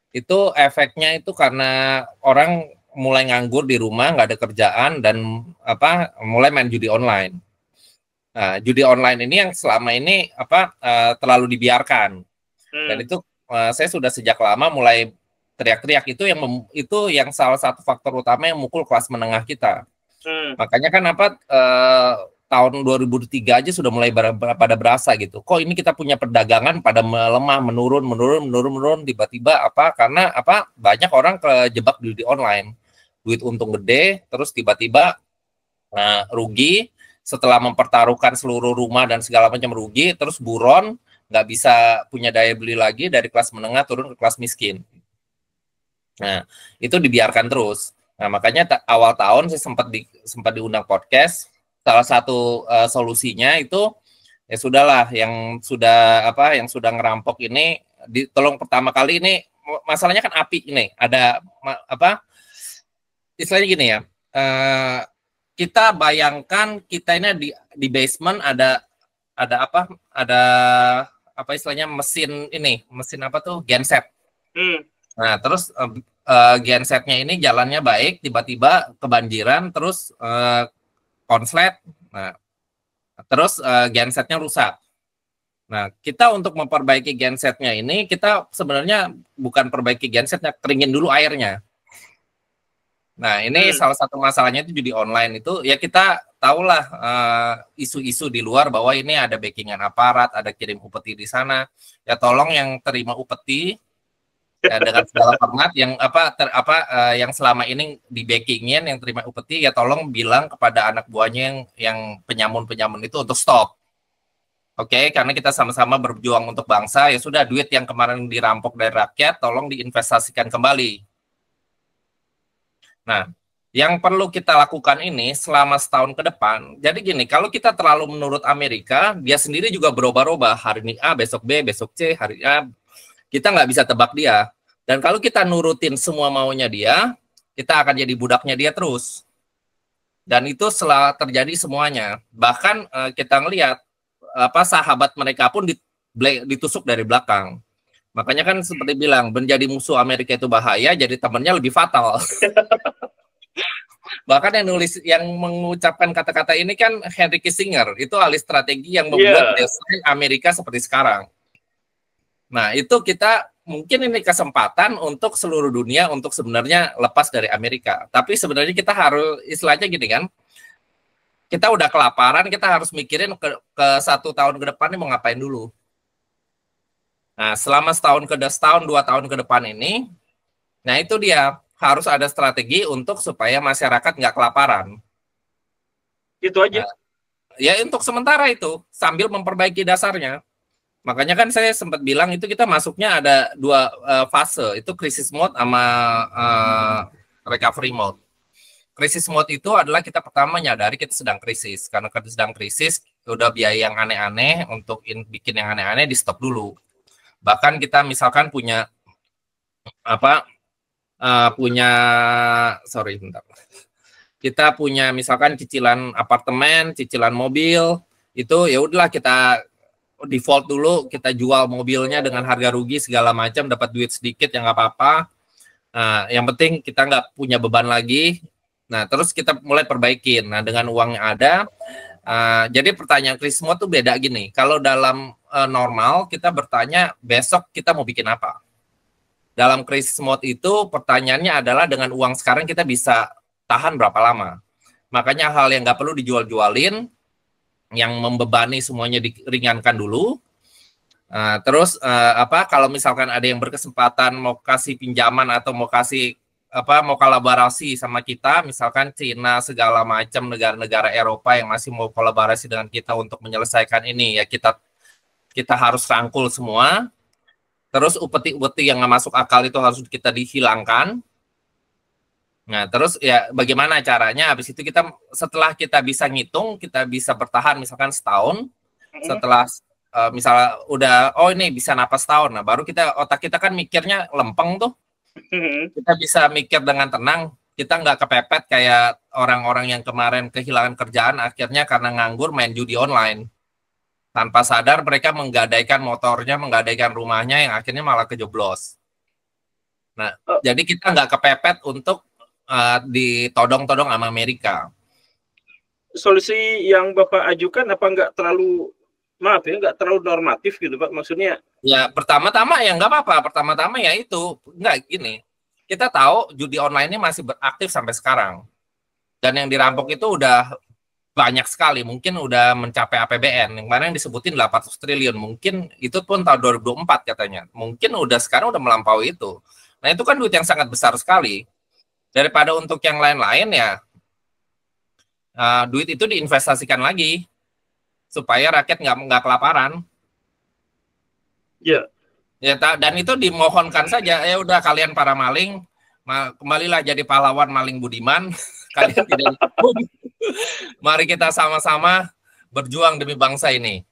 itu efeknya itu karena orang mulai nganggur di rumah, nggak ada kerjaan, dan apa, mulai main judi online. Nah, judi online ini yang selama ini apa, terlalu dibiarkan, dan itu saya sudah sejak lama mulai teriak-teriak, itu yang salah satu faktor utama yang mukul kelas menengah kita. Makanya kan apa, tahun 2003 aja sudah mulai pada berasa gitu. Kok ini kita punya perdagangan pada melemah, menurun tiba-tiba apa, karena apa, banyak orang kejebak di online. Duit untung gede, terus tiba-tiba rugi, setelah mempertaruhkan seluruh rumah dan segala macam rugi, terus buron, nggak bisa punya daya beli lagi, dari kelas menengah turun ke kelas miskin. Nah, itu dibiarkan terus. Nah, makanya awal tahun saya sempat diundang podcast. Salah satu solusinya itu Ya sudahlah, yang sudah ngerampok ini tolong pertama kali ini masalahnya kan api ini ada istilahnya gini ya. Kita bayangkan kita ini di basement ada istilahnya mesin apa tuh, genset. Nah terus gensetnya ini jalannya baik, tiba-tiba kebanjiran, terus konslet, nah terus gensetnya rusak. Nah kita untuk memperbaiki gensetnya ini, kita sebenarnya bukan perbaiki gensetnya, keringin dulu airnya. Nah ini salah satu masalahnya itu judi online itu, ya kita tahulah isu-isu di luar bahwa ini ada backingan aparat, ada kirim upeti di sana. Ya tolong yang terima upeti ya, dengan segala hormat yang selama ini di backingin, yang terima upeti, ya tolong bilang kepada anak buahnya yang penyamun itu untuk stop. Oke, karena kita sama-sama berjuang untuk bangsa. Ya sudah, duit yang kemarin dirampok dari rakyat tolong diinvestasikan kembali. Nah, yang perlu kita lakukan ini selama setahun ke depan. Jadi gini, kalau kita terlalu menurut Amerika, dia sendiri juga berubah-ubah. Hari ini A, besok B, besok C, hari A. Kita nggak bisa tebak dia. Dan kalau kita nurutin semua maunya dia, kita akan jadi budaknya dia terus. Dan itu setelah terjadi semuanya. Bahkan kita ngelihat sahabat mereka pun ditusuk dari belakang. Makanya kan seperti bilang, menjadi musuh Amerika itu bahaya, jadi temannya lebih fatal. Bahkan yang mengucapkan kata-kata ini kan Henry Kissinger, itu ahli strategi yang membuat desain Amerika seperti sekarang. Nah, itu kita mungkin ini kesempatan untuk seluruh dunia untuk sebenarnya lepas dari Amerika. Tapi sebenarnya kita harus, istilahnya gini kan, kita udah kelaparan, kita harus mikirin ke 1 tahun ke depan ini mau ngapain dulu. Nah, selama setahun, 2 tahun ke depan ini, nah itu dia, harus ada strategi untuk supaya masyarakat nggak kelaparan. Itu aja. Nah, ya untuk sementara itu, sambil memperbaiki dasarnya. Makanya kan saya sempat bilang itu kita masuknya ada 2 fase, itu crisis mode sama recovery mode. Crisis mode itu adalah kita pertama nyadari kita sedang krisis. Karena kita sedang krisis, udah biaya yang aneh-aneh, untuk bikin yang aneh-aneh di stop dulu. Bahkan kita misalkan punya kita punya misalkan cicilan apartemen, cicilan mobil, itu ya udahlah kita default dulu, kita jual mobilnya dengan harga rugi segala macam, dapat duit sedikit yang nggak apa-apa. Nah, yang penting kita nggak punya beban lagi. Nah, terus kita mulai perbaikin. Nah, dengan uang yang ada, jadi pertanyaan krisis mode tuh beda gini. Kalau dalam normal kita bertanya besok kita mau bikin apa. Dalam crisis mode itu pertanyaannya adalah dengan uang sekarang kita bisa tahan berapa lama. Makanya hal yang nggak perlu dijual-jualin, yang membebani semuanya diringankan dulu. Terus kalau misalkan ada yang berkesempatan mau kasih pinjaman atau mau kasih mau kolaborasi sama kita, misalkan Cina segala macam negara-negara Eropa yang masih mau kolaborasi dengan kita untuk menyelesaikan ini, ya kita harus rangkul semua. Terus upeti-upeti yang nggak masuk akal itu harus kita dihilangkan. Nah, terus ya bagaimana caranya? Habis itu setelah kita bisa ngitung, kita bisa bertahan misalkan setahun. Setelah misalnya udah, ini bisa napas setahun. Nah, baru otak kita kan mikirnya lempeng tuh. Kita bisa mikir dengan tenang. Kita nggak kepepet kayak orang-orang yang kemarin kehilangan kerjaan akhirnya karena nganggur main judi online. Tanpa sadar mereka menggadaikan motornya, menggadaikan rumahnya, yang akhirnya malah kejeblos. Nah, jadi kita nggak kepepet untuk ditodong-todong sama Amerika. Solusi yang Bapak ajukan apa nggak terlalu, nggak terlalu normatif gitu Pak? Maksudnya? Ya, pertama-tama ya nggak apa-apa. Pertama-tama ya itu, nggak gini. Kita tahu judi online ini masih beraktif sampai sekarang. Dan yang dirampok itu udah banyak sekali, mungkin udah mencapai APBN, yang mana yang disebutin 800 triliun, mungkin itu pun tahun 2024 katanya, mungkin sekarang udah melampaui itu. Nah itu kan duit yang sangat besar sekali, daripada untuk yang lain-lain ya, duit itu diinvestasikan lagi, supaya rakyat nggak kelaparan. Ya. Dan itu dimohonkan saja, ya udah kalian para maling, kembalilah jadi pahlawan maling budiman, kalian tidak hukum. Mari kita sama-sama berjuang demi bangsa ini.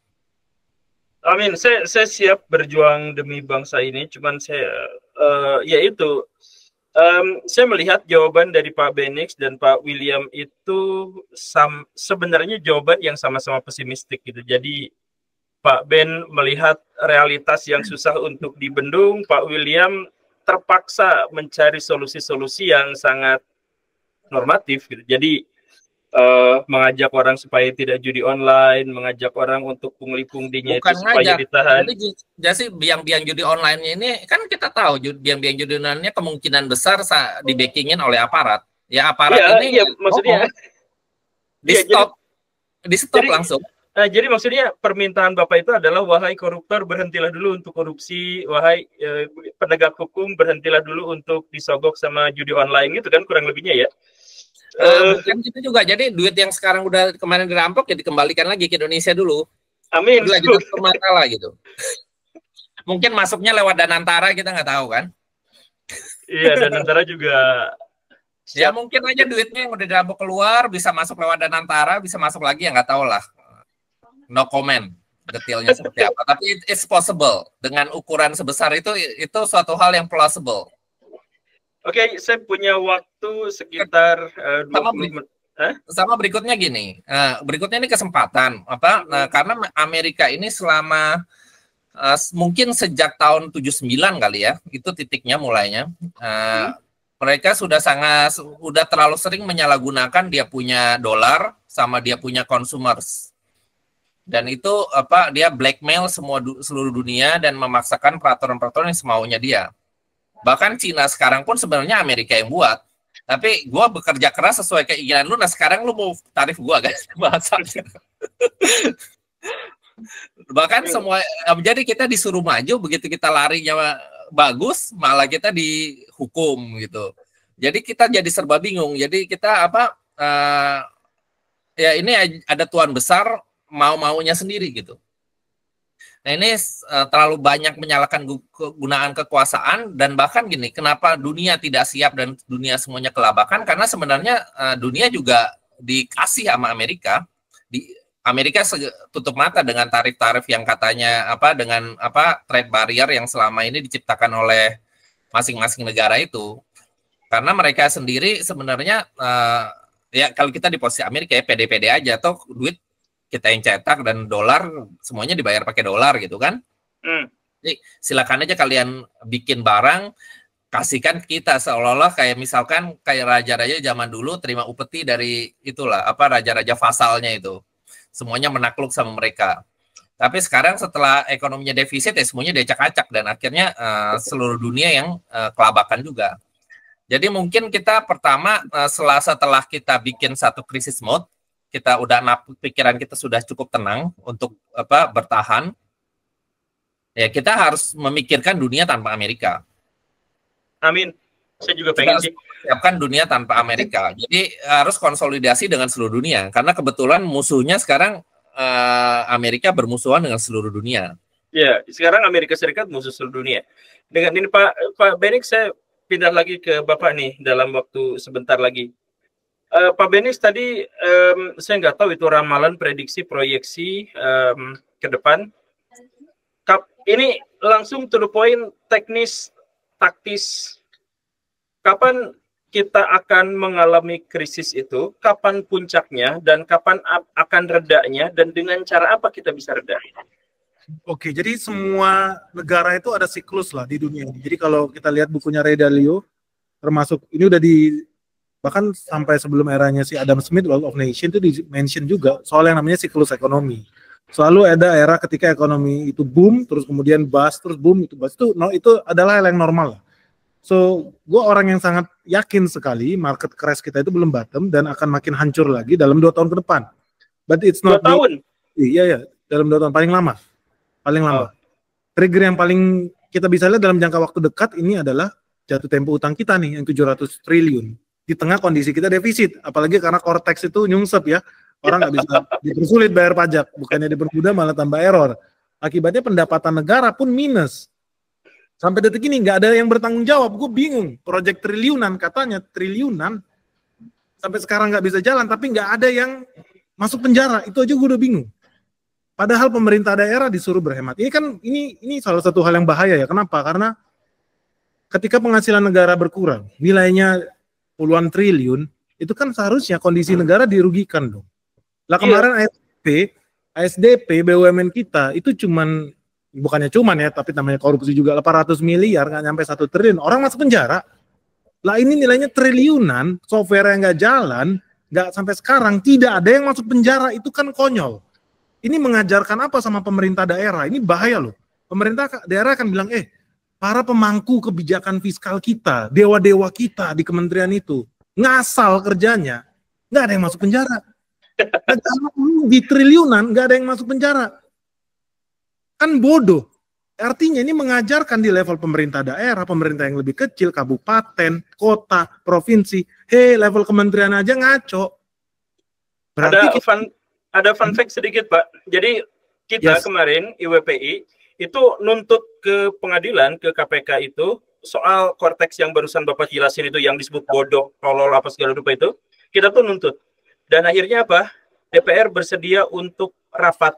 Amin. Saya siap berjuang demi bangsa ini. Cuman saya yaitu saya melihat jawaban dari Pak Benix dan Pak William itu sebenarnya jawaban yang sama-sama pesimistik gitu. Jadi Pak Ben melihat realitas yang susah untuk dibendung, Pak William terpaksa mencari solusi-solusi yang sangat normatif gitu. Jadi mengajak orang supaya tidak judi online, mengajak orang untuk pungli-punglinya itu supaya ditahan. Jadi biang-biang judi online-nya ini kan kita tahu biang-biang judi online-nya kemungkinan besar di-backingin oleh aparat. Ya aparat ini maksudnya di stop langsung. Jadi maksudnya permintaan Bapak itu adalah wahai koruptor berhentilah dulu untuk korupsi, wahai penegak hukum berhentilah dulu untuk disogok sama judi online gitu kan kurang lebihnya ya. Bukan gitu juga. Jadi duit yang sekarang udah kemarin dirampok ya dikembalikan lagi ke Indonesia dulu. Amin. Lagi tutup mata lah gitu. Mungkin masuknya lewat Danantara kita nggak tahu kan? Iya, Danantara juga. Ya mungkin aja duitnya yang udah dirampok keluar bisa masuk lewat Danantara, bisa masuk lagi ya nggak tahu lah. No comment detailnya seperti apa. Tapi it's possible dengan ukuran sebesar itu suatu hal yang plausible. Oke, saya punya waktu sekitar 20 menit. Sama berikutnya gini, berikutnya ini kesempatan karena Amerika ini selama mungkin sejak tahun 79 kali ya, itu titiknya mulainya. Mereka sudah terlalu sering menyalahgunakan dia punya dolar sama dia punya consumers. Dan itu dia blackmail seluruh dunia dan memaksakan peraturan-peraturan yang semaunya dia. Bahkan Cina sekarang pun sebenarnya Amerika yang buat. Tapi gue bekerja keras sesuai keinginan lu. Nah sekarang lu mau tarif gue guys bahasanya. Bahkan semua. Jadi kita disuruh maju. Begitu kita larinya bagus, malah kita dihukum gitu. Jadi kita jadi serba bingung. Jadi kita ya ini ada tuan besar mau-maunya sendiri gitu. Nah ini terlalu banyak menyalahkan kegunaan kekuasaan dan bahkan gini, kenapa dunia tidak siap dan dunia semuanya kelabakan? Karena sebenarnya dunia juga dikasih sama Amerika. Amerika tutup mata dengan tarif-tarif yang katanya dengan trade barrier yang selama ini diciptakan oleh masing-masing negara itu. Karena mereka sendiri sebenarnya ya kalau kita di posisi Amerika ya pede-pede aja toh duit kita yang cetak dan dolar semuanya dibayar pakai dolar gitu kan. Jadi silakan aja kalian bikin barang kasihkan kita seolah-olah kayak misalkan kayak raja-raja zaman dulu terima upeti dari itulah raja-raja vasalnya itu. Semuanya menakluk sama mereka. Tapi sekarang setelah ekonominya defisit ya semuanya diacak-acak dan akhirnya seluruh dunia yang kelabakan juga. Jadi mungkin kita pertama setelah kita bikin satu krisis mode, kita udah pikiran kita sudah cukup tenang untuk bertahan. Ya kita harus memikirkan dunia tanpa Amerika. Amin. Saya juga pengen sih siapkan dunia tanpa Amerika. Jadi harus konsolidasi dengan seluruh dunia karena kebetulan musuhnya sekarang Amerika bermusuhan dengan seluruh dunia. Ya, sekarang Amerika Serikat musuh seluruh dunia. Dengan ini Pak Benix, saya pindah lagi ke Bapak nih dalam waktu sebentar lagi. Pak Benix tadi saya nggak tahu itu ramalan, prediksi, proyeksi ke depan. Ini langsung to the point, teknis, taktis. Kapan kita akan mengalami krisis itu? Kapan puncaknya dan kapan akan redanya? Dan dengan cara apa kita bisa reda? Oke, jadi semua negara itu ada siklus lah di dunia ini. Jadi kalau kita lihat bukunya Ray Dalio, termasuk ini udah bahkan sampai sebelum eranya si Adam Smith, Wealth of Nation itu di-mention juga soal yang namanya siklus ekonomi. Selalu ada era ketika ekonomi itu boom, terus kemudian bust, terus boom, itu bust. Itu adalah hal yang normal. So, gue orang yang sangat yakin sekali market crash kita itu belum bottom dan akan makin hancur lagi dalam 2 tahun ke depan. But it's not 2 tahun? Iya, dalam 2 tahun, paling lama. Trigger yang paling kita bisa lihat dalam jangka waktu dekat ini adalah jatuh tempo utang kita nih, yang 700 triliun. Di tengah kondisi kita defisit, apalagi karena Cortex itu nyungsep ya, orang nggak bisa dipersulit bayar pajak, bukannya dipermudah malah tambah error. Akibatnya pendapatan negara pun minus. Sampai detik ini nggak ada yang bertanggung jawab, gue bingung. Proyek triliunan, katanya triliunan, sampai sekarang nggak bisa jalan, tapi nggak ada yang masuk penjara, itu aja gue udah bingung. Padahal pemerintah daerah disuruh berhemat. Ini kan ini salah satu hal yang bahaya ya. Kenapa? Karena ketika penghasilan negara berkurang, nilainya puluhan triliun, itu kan seharusnya kondisi negara dirugikan dong. Lah kemarin ASDP BUMN kita itu bukannya cuman ya, tapi namanya korupsi juga 800 miliar, nggak nyampe 1 triliun. Orang masuk penjara. Lah ini nilainya triliunan, software yang nggak jalan, nggak sampai sekarang tidak ada yang masuk penjara, itu kan konyol. Ini mengajarkan apa sama pemerintah daerah? Ini bahaya loh. Pemerintah daerah akan bilang, para pemangku kebijakan fiskal kita, dewa-dewa kita di kementerian itu, ngasal kerjanya, nggak ada yang masuk penjara. Di triliunan, nggak ada yang masuk penjara. Kan bodoh. Artinya ini mengajarkan di level pemerintah daerah, pemerintah yang lebih kecil, kabupaten, kota, provinsi, level kementerian aja ngaco. Berarti ada fun fact sedikit, Pak. Jadi kita kemarin IWPI itu nuntut ke pengadilan, ke KPK itu soal korteks yang barusan Bapak jelasin itu yang disebut bodoh, tolol apa segala rupa itu, kita tuh nuntut. Dan akhirnya apa? DPR bersedia untuk rapat.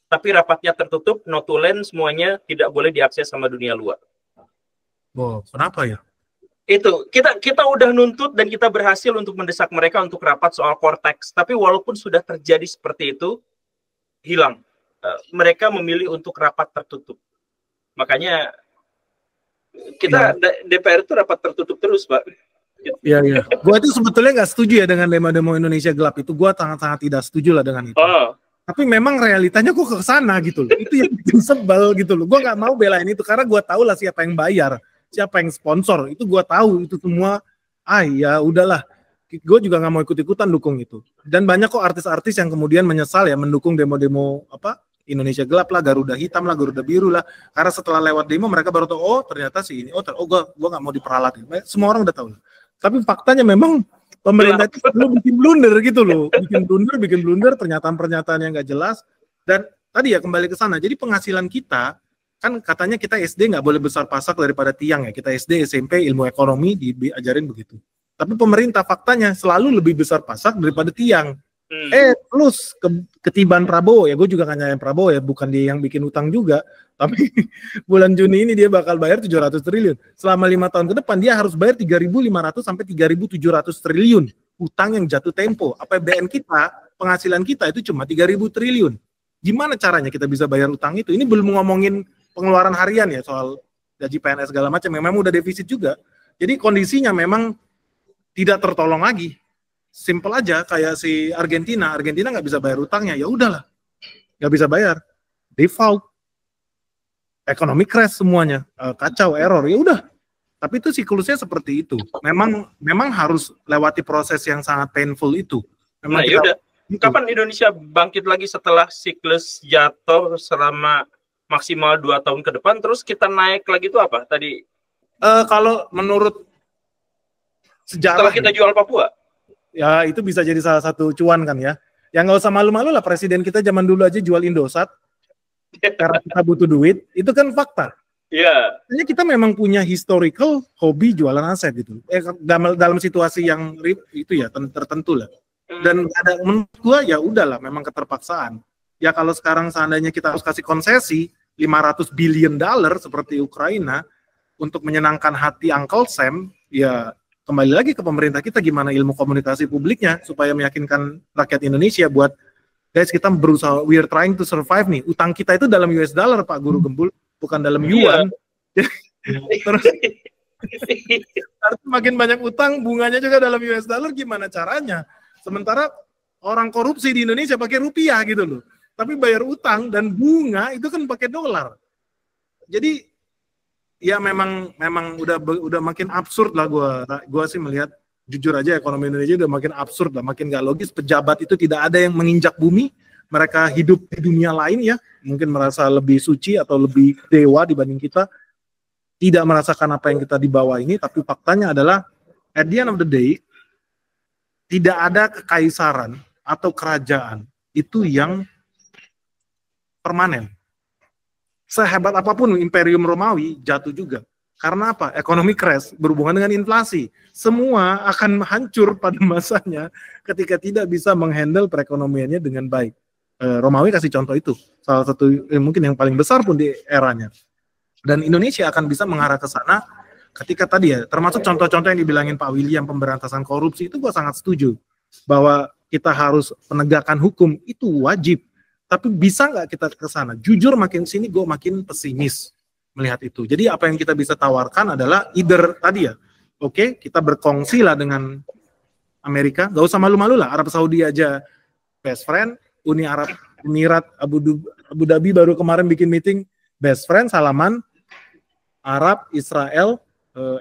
Tapi rapatnya tertutup, notulen semuanya tidak boleh diakses sama dunia luar. Kenapa ya? Itu kita udah nuntut dan kita berhasil untuk mendesak mereka untuk rapat soal korteks. Tapi walaupun sudah terjadi seperti itu, hilang. Mereka memilih untuk rapat tertutup. Makanya kita DPR itu rapat tertutup terus, Pak. Iya. Gua itu sebetulnya nggak setuju ya dengan demo-demo Indonesia gelap itu. Gua sangat-sangat tidak setuju lah dengan itu. Tapi memang realitanya kok ke sana gitu loh. Itu yang bikin sebel gitu loh. Gua nggak mau belain itu karena gua tahu lah siapa yang bayar, siapa yang sponsor. Itu gua tahu itu semua. Ya udahlah. Gue juga nggak mau ikut-ikutan dukung itu. Dan banyak kok artis-artis yang kemudian menyesal ya mendukung demo-demo Indonesia gelap lah, Garuda hitam lah, Garuda biru lah. Karena setelah lewat demo mereka baru tahu, ternyata sih ini. Gue nggak mau diperalatin. Semua orang udah tahu lah. Tapi faktanya memang pemerintah itu selalu bikin blunder gitu loh. Bikin blunder, pernyataan-pernyataan yang nggak jelas. Dan tadi ya kembali ke sana. Jadi penghasilan kita, kan katanya kita SD nggak boleh besar pasak daripada tiang ya. Kita SD, SMP, ilmu ekonomi diajarin begitu. Tapi pemerintah faktanya selalu lebih besar pasak daripada tiang. Plus ketiban Prabowo ya, gue juga kan nyalain Prabowo ya, bukan dia yang bikin utang juga, tapi bulan Juni ini dia bakal bayar 700 triliun. Selama 5 tahun ke depan dia harus bayar 3.500 sampai 3.700 triliun utang yang jatuh tempo. APBN kita, penghasilan kita itu cuma 3.000 triliun. Gimana caranya kita bisa bayar utang itu? Ini belum ngomongin pengeluaran harian ya, soal gaji PNS segala macam yang memang udah defisit juga. Jadi kondisinya memang tidak tertolong lagi. Simple aja kayak si Argentina nggak bisa bayar utangnya, ya udahlah, nggak bisa bayar, default, ekonomi crash semuanya, kacau, error, ya udah. Tapi itu siklusnya seperti itu. Memang harus lewati proses yang sangat painful itu. Memang Kapan Indonesia bangkit lagi setelah siklus jatuh selama maksimal 2 tahun ke depan, terus kita naik lagi itu apa tadi? Kalau menurut sejarah, setelah kita jual Papua. Ya itu bisa jadi salah satu cuan kan ya. Ya nggak usah malu-malu lah, presiden kita zaman dulu aja jual Indosat karena kita butuh duit, itu kan fakta. Iya. Hanya kita memang punya historical hobi jualan aset gitu. Dalam situasi yang itu ya tertentu lah. Dan ada menurut gua ya udahlah, memang keterpaksaan. Ya kalau sekarang seandainya kita harus kasih konsesi $500 billion seperti Ukraina untuk menyenangkan hati Uncle Sam, ya kembali lagi ke pemerintah kita gimana ilmu komunikasi publiknya supaya meyakinkan rakyat Indonesia buat guys, kita berusaha, we are trying to survive nih. Utang kita itu dalam US dollar Pak Guru Gembul, bukan dalam yuan. Terus makin banyak utang, bunganya juga dalam US dollar, gimana caranya? Sementara orang korupsi di Indonesia pakai rupiah gitu loh. Tapi bayar utang dan bunga itu kan pakai dolar. Jadi ya memang udah makin absurd lah gua sih melihat, jujur aja ekonomi Indonesia udah makin absurd lah, makin gak logis. Pejabat itu tidak ada yang menginjak bumi, mereka hidup di dunia lain ya, mungkin merasa lebih suci atau lebih dewa dibanding kita, tidak merasakan apa yang kita di bawah ini. Tapi faktanya adalah at the end of the day tidak ada kekaisaran atau kerajaan itu yang permanen. Sehebat apapun Imperium Romawi jatuh juga. Karena apa? Ekonomi crash berhubungan dengan inflasi. Semua akan hancur pada masanya ketika tidak bisa menghandle perekonomiannya dengan baik. Romawi kasih contoh itu, salah satu mungkin yang paling besar pun di eranya. Dan Indonesia akan bisa mengarah ke sana ketika tadi ya, termasuk contoh-contoh yang dibilangin Pak William, pemberantasan korupsi, itu gue sangat setuju. Bahwa kita harus penegakan hukum, itu wajib. Tapi bisa nggak kita ke sana? Jujur makin sini gue makin pesimis melihat itu. Jadi apa yang kita bisa tawarkan adalah either tadi ya, oke, kita berkongsi lah dengan Amerika, nggak usah malu-malu lah, Arab Saudi aja best friend, Uni Arab Emirat Abu Dhabi baru kemarin bikin meeting best friend, salaman, Arab, Israel,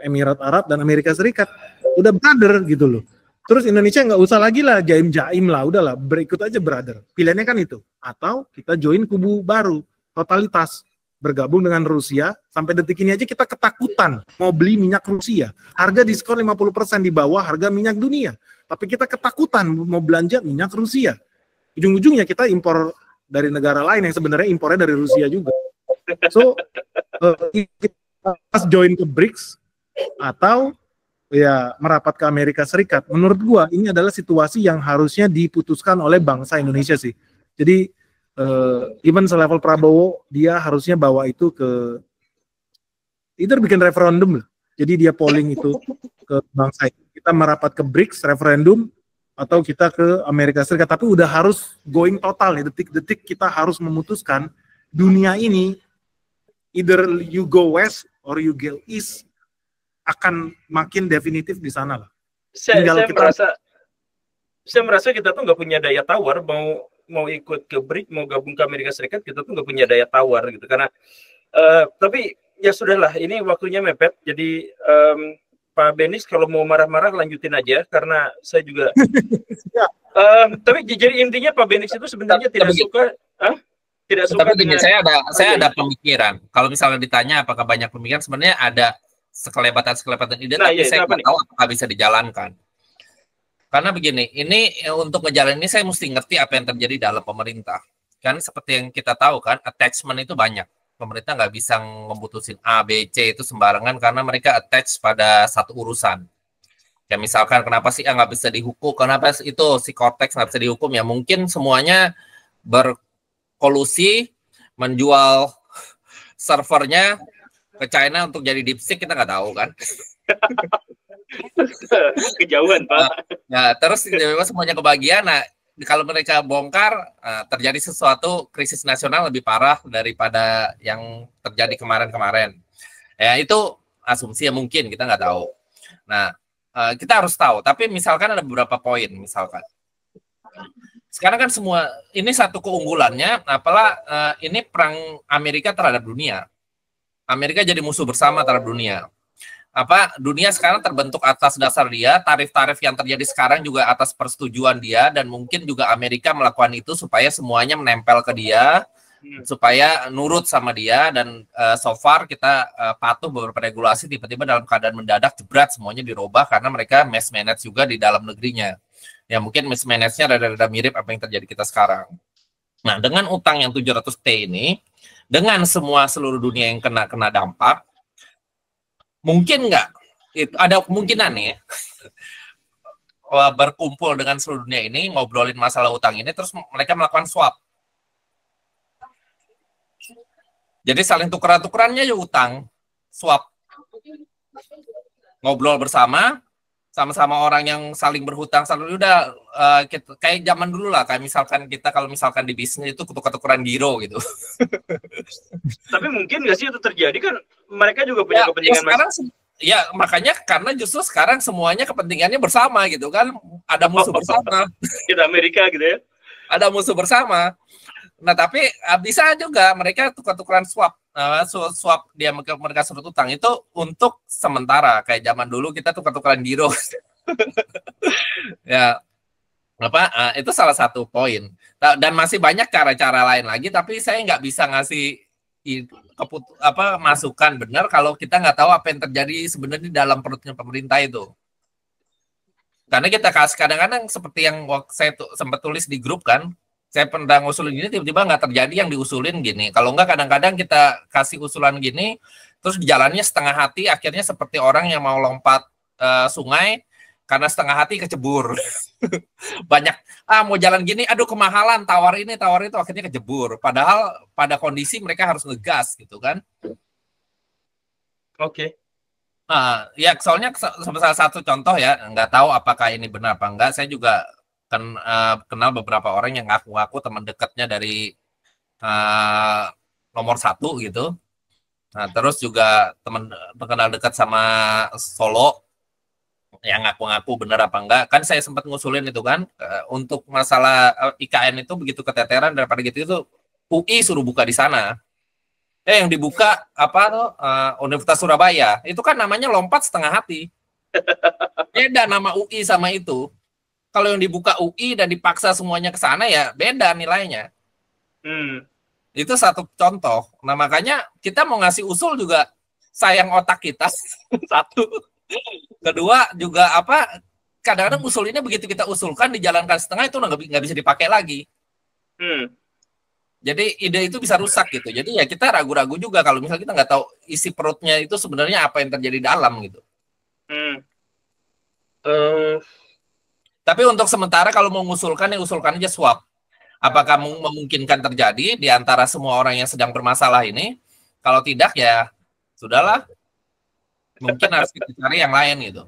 Emirat Arab dan Amerika Serikat udah brother gitu loh. Terus Indonesia nggak usah lagi lah jaim-jaim lah, udahlah berikut aja brother. Pilihannya kan itu. Atau kita join kubu baru, totalitas, bergabung dengan Rusia. Sampai detik ini aja kita ketakutan mau beli minyak Rusia. Harga diskon 50% di bawah harga minyak dunia. Tapi kita ketakutan mau belanja minyak Rusia. Ujung-ujungnya kita impor dari negara lain yang sebenarnya impornya dari Rusia juga. So, kita join ke BRICS atau ya merapat ke Amerika Serikat. Menurut gua ini adalah situasi yang harusnya diputuskan oleh bangsa Indonesia sih. Jadi even selevel Prabowo, dia harusnya bawa itu ke either bikin referendum lah. Jadi dia polling itu ke bangsa. Kita merapat ke BRICS referendum atau kita ke Amerika Serikat, tapi udah harus going total nih, detik-detik kita harus memutuskan dunia ini either you go west or you go east, akan makin definitif di sana lah. Saya merasa kita tuh nggak punya daya tawar mau ikut ke BRICS, mau gabung ke Amerika Serikat, kita tuh nggak punya daya tawar gitu, karena tapi ya sudahlah, ini waktunya mepet, jadi Pak Benis kalau mau marah-marah lanjutin aja karena saya juga. Tapi jadi intinya Pak Benis itu sebenarnya tidak suka, Tapi dengan saya ada pemikiran. Kalau misalnya ditanya apakah banyak pemikiran, sebenarnya ada sekelebatan ide, tapi saya nggak tahu apakah bisa dijalankan. Karena begini, ini untuk ngejalan ini saya mesti ngerti apa yang terjadi dalam pemerintah. Kan seperti yang kita tahu kan, attachment itu banyak. Pemerintah nggak bisa ngeputusin A, B, C itu sembarangan karena mereka attach pada satu urusan. Ya misalkan kenapa sih A nggak bisa dihukum, kenapa itu si Cortex nggak bisa dihukum, ya mungkin semuanya berkolusi menjual servernya ke China untuk jadi DeepSeek, kita nggak tahu kan. Kejauhan Pak. Nah, terus semuanya kebagian. Nah, kalau mereka bongkar, terjadi sesuatu krisis nasional lebih parah daripada yang terjadi kemarin-kemarin. Ya, itu asumsi yang mungkin, kita nggak tahu. Nah, kita harus tahu. Tapi misalkan ada beberapa poin, misalkan. Sekarang kan semua, ini satu keunggulannya, apalah ini perang Amerika terhadap dunia. Amerika jadi musuh bersama terhadap dunia. Dunia sekarang terbentuk atas dasar dia, tarif-tarif yang terjadi sekarang juga atas persetujuan dia, dan mungkin juga Amerika melakukan itu supaya semuanya menempel ke dia, supaya nurut sama dia, dan so far kita patuh beberapa regulasi, tiba-tiba dalam keadaan mendadak jebret semuanya dirubah karena mereka mismanage juga di dalam negerinya. Ya mungkin mismanage-nya rada-rada mirip apa yang terjadi kita sekarang. Nah, dengan utang yang 700T ini, dengan seluruh dunia yang kena dampak, mungkin nggak, itu ada kemungkinan nih berkumpul dengan seluruh dunia ini, ngobrolin masalah utang ini, terus mereka melakukan swap. Jadi saling tukeran-tukerannya ya utang, swap. Ngobrol bersama, sama-sama orang yang saling berhutang, udah kayak zaman dulu lah, kayak misalkan kita kalau misalkan di bisnis itu tuker-tukeran giro gitu. Tapi mungkin nggak sih itu terjadi, kan mereka juga punya kepentingan. Sekarang, ya makanya karena justru sekarang semuanya kepentingannya bersama gitu kan, ada musuh bersama. Kita Amerika gitu ya. Ada musuh bersama. Nah tapi bisa juga mereka tukar-tukaran swap mereka surut utang itu untuk sementara, kayak zaman dulu kita tukar-tukaran giro. Ya itu salah satu poin, dan masih banyak cara-cara lain lagi, tapi saya nggak bisa ngasih masukan benar kalau kita nggak tahu apa yang terjadi sebenarnya di dalam perutnya pemerintah itu. Karena kita kadang-kadang seperti yang saya sempat tulis di grup kan, saya pernah ngusulin gini, tiba-tiba nggak terjadi yang diusulin gini. Kalau nggak, kadang-kadang kita kasih usulan gini, terus jalannya setengah hati, akhirnya seperti orang yang mau lompat sungai, karena setengah hati kecebur. Banyak mau jalan gini, aduh kemahalan, tawar ini tawar itu, akhirnya kecebur. Padahal pada kondisi mereka harus ngegas gitu kan. Oke. Nah, ya soalnya salah satu contoh ya, nggak tahu apakah ini benar apa enggak. Saya juga kan kenal beberapa orang yang ngaku-ngaku teman dekatnya dari nomor 1 gitu. Nah, terus juga teman kenal dekat sama Solo yang ngaku-ngaku benar apa enggak. Kan saya sempat ngusulin itu kan, untuk masalah IKN itu begitu keteteran daripada gitu itu UI suruh buka di sana. Yang dibuka apa tuh Universitas Surabaya. Itu kan namanya lompat setengah hati. Beda nama UI sama itu. Kalau yang dibuka UI dan dipaksa semuanya ke sana ya beda nilainya. Itu satu contoh. Nah, makanya kita mau ngasih usul juga sayang otak kita. Satu. Kedua juga apa, kadang-kadang usul ini begitu kita usulkan dijalankan setengah itu nggak bisa dipakai lagi. Jadi ide itu bisa rusak gitu. Jadi ya kita ragu-ragu juga kalau misalnya kita nggak tahu isi perutnya itu sebenarnya apa yang terjadi dalam gitu. Tapi untuk sementara kalau mau mengusulkan ya usulkan aja swap. Apakah memungkinkan terjadi di antara semua orang yang sedang bermasalah ini? Kalau tidak ya sudahlah. Mungkin harus kita cari yang lain gitu.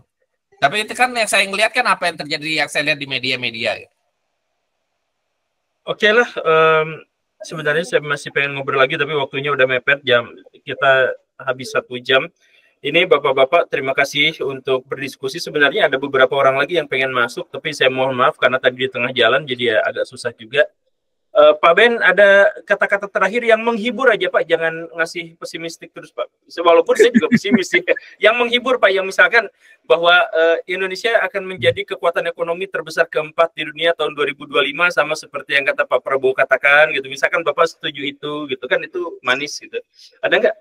Tapi itu kan yang saya ngelihat kan apa yang terjadi yang saya lihat di media-media. Gitu. Oke lah, sebenarnya saya masih pengen ngobrol lagi tapi waktunya udah mepet, jam kita habis 1 jam. Ini Bapak-Bapak terima kasih untuk berdiskusi. Sebenarnya ada beberapa orang lagi yang pengen masuk tapi saya mohon maaf karena tadi di tengah jalan jadi ya agak susah juga. Pak Ben, ada kata-kata terakhir yang menghibur aja Pak, jangan ngasih pesimistik terus Pak. Walaupun saya juga pesimis sih. Yang menghibur Pak, yang misalkan bahwa Indonesia akan menjadi kekuatan ekonomi terbesar keempat di dunia tahun 2025 sama seperti yang kata Pak Prabowo katakan gitu. Misalkan Bapak setuju itu gitu kan, itu manis gitu. Ada nggak?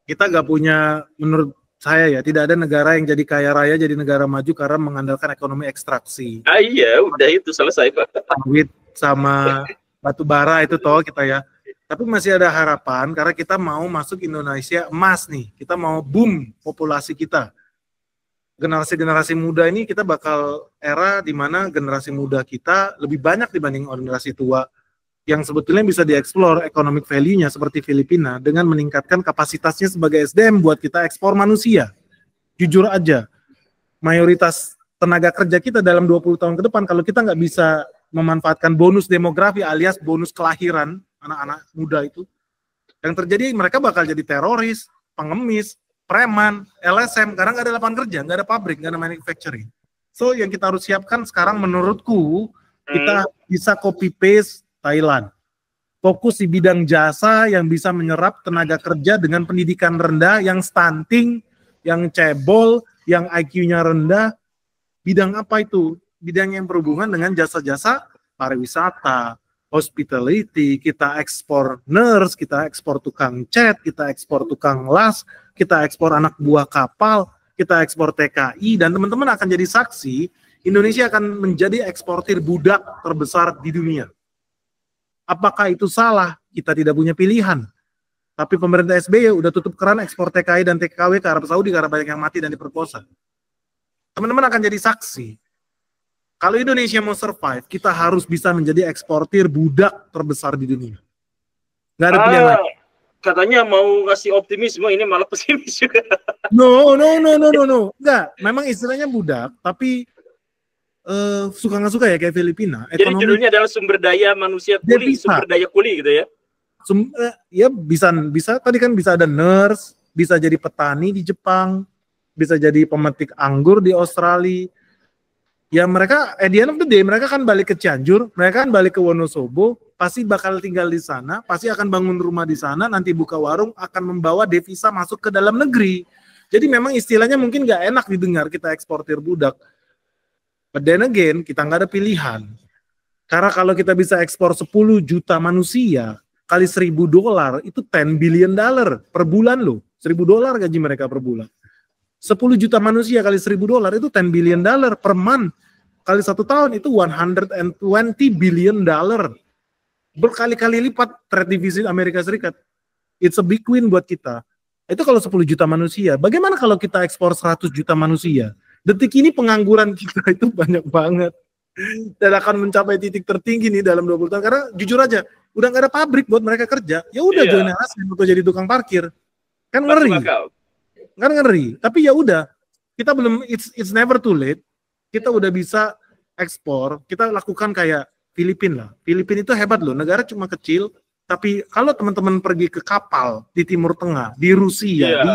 Kita nggak punya, menurut saya ya, tidak ada negara yang jadi kaya raya, jadi negara maju karena mengandalkan ekonomi ekstraksi. Iya, udah itu selesai Pak. Sawit sama batu bara itu toh kita ya. Tapi masih ada harapan karena kita mau masuk Indonesia emas nih. Kita mau boom populasi kita. Generasi-generasi muda ini kita bakal era di mana generasi muda kita lebih banyak dibanding generasi tua yang sebetulnya bisa dieksplor economic value-nya seperti Filipina dengan meningkatkan kapasitasnya sebagai SDM buat kita ekspor manusia. Jujur aja, mayoritas tenaga kerja kita dalam 20 tahun ke depan kalau kita nggak bisa memanfaatkan bonus demografi alias bonus kelahiran anak-anak muda itu, yang terjadi mereka bakal jadi teroris, pengemis, preman, LSM, karena nggak ada lapangan kerja, nggak ada pabrik, nggak ada manufacturing. So yang kita harus siapkan sekarang menurutku, kita bisa copy paste Thailand. Fokus di bidang jasa yang bisa menyerap tenaga kerja dengan pendidikan rendah, yang stunting, yang cebol, yang IQ-nya rendah. Bidang apa itu? Bidang yang berhubungan dengan jasa-jasa pariwisata, hospitality, kita ekspor nurse, kita ekspor tukang cat, kita ekspor tukang las, kita ekspor anak buah kapal, kita ekspor TKI, dan teman-teman akan jadi saksi, Indonesia akan menjadi eksportir budak terbesar di dunia. Apakah itu salah? Kita tidak punya pilihan. Tapi pemerintah SBY udah tutup keran ekspor TKI dan TKW ke Arab Saudi karena banyak yang mati dan diperkosa. Teman-teman akan jadi saksi. Kalau Indonesia mau survive, kita harus bisa menjadi eksportir budak terbesar di dunia. Nggak ada pilihan lain. Katanya mau ngasih optimisme, ini malah pesimis juga. No. Enggak, memang istilahnya budak, tapi suka nggak suka ya kayak Filipina. Jadi judulnya adalah sumber daya manusia kuli, sumber daya kuli gitu ya? Ya bisa. Tadi kan bisa ada nurse, bisa jadi petani di Jepang, bisa jadi pemetik anggur di Australia. Ya mereka, at the end of the day, mereka kan balik ke Cianjur, mereka kan balik ke Wonosobo, pasti bakal tinggal di sana, pasti akan bangun rumah di sana, nanti buka warung, akan membawa devisa masuk ke dalam negeri. Jadi memang istilahnya mungkin nggak enak didengar kita eksportir budak. But then again, kita nggak ada pilihan. Karena kalau kita bisa ekspor 10 juta manusia, kali $1.000, itu $10 billion per bulan loh. $1.000 gaji mereka per bulan. 10 juta manusia kali $1.000 itu $10 billion per month. Kali 1 tahun itu $120 billion. Berkali-kali lipat trade deficit Amerika Serikat. It's a big win buat kita. Itu kalau 10 juta manusia. Bagaimana kalau kita ekspor 100 juta manusia? Detik ini pengangguran kita itu banyak banget. Dan akan mencapai titik tertinggi nih dalam 20 tahun. Karena jujur aja, udah nggak ada pabrik buat mereka kerja. Ya udah join LSM atau jadi tukang parkir. Kan ngeri. Kan ngeri. Tapi ya udah, kita belum, it's never too late. Kita udah bisa ekspor. Kita lakukan kayak Filipina lah. Filipina itu hebat loh. Negara cuma kecil. Tapi kalau teman-teman pergi ke kapal di Timur Tengah, di Rusia,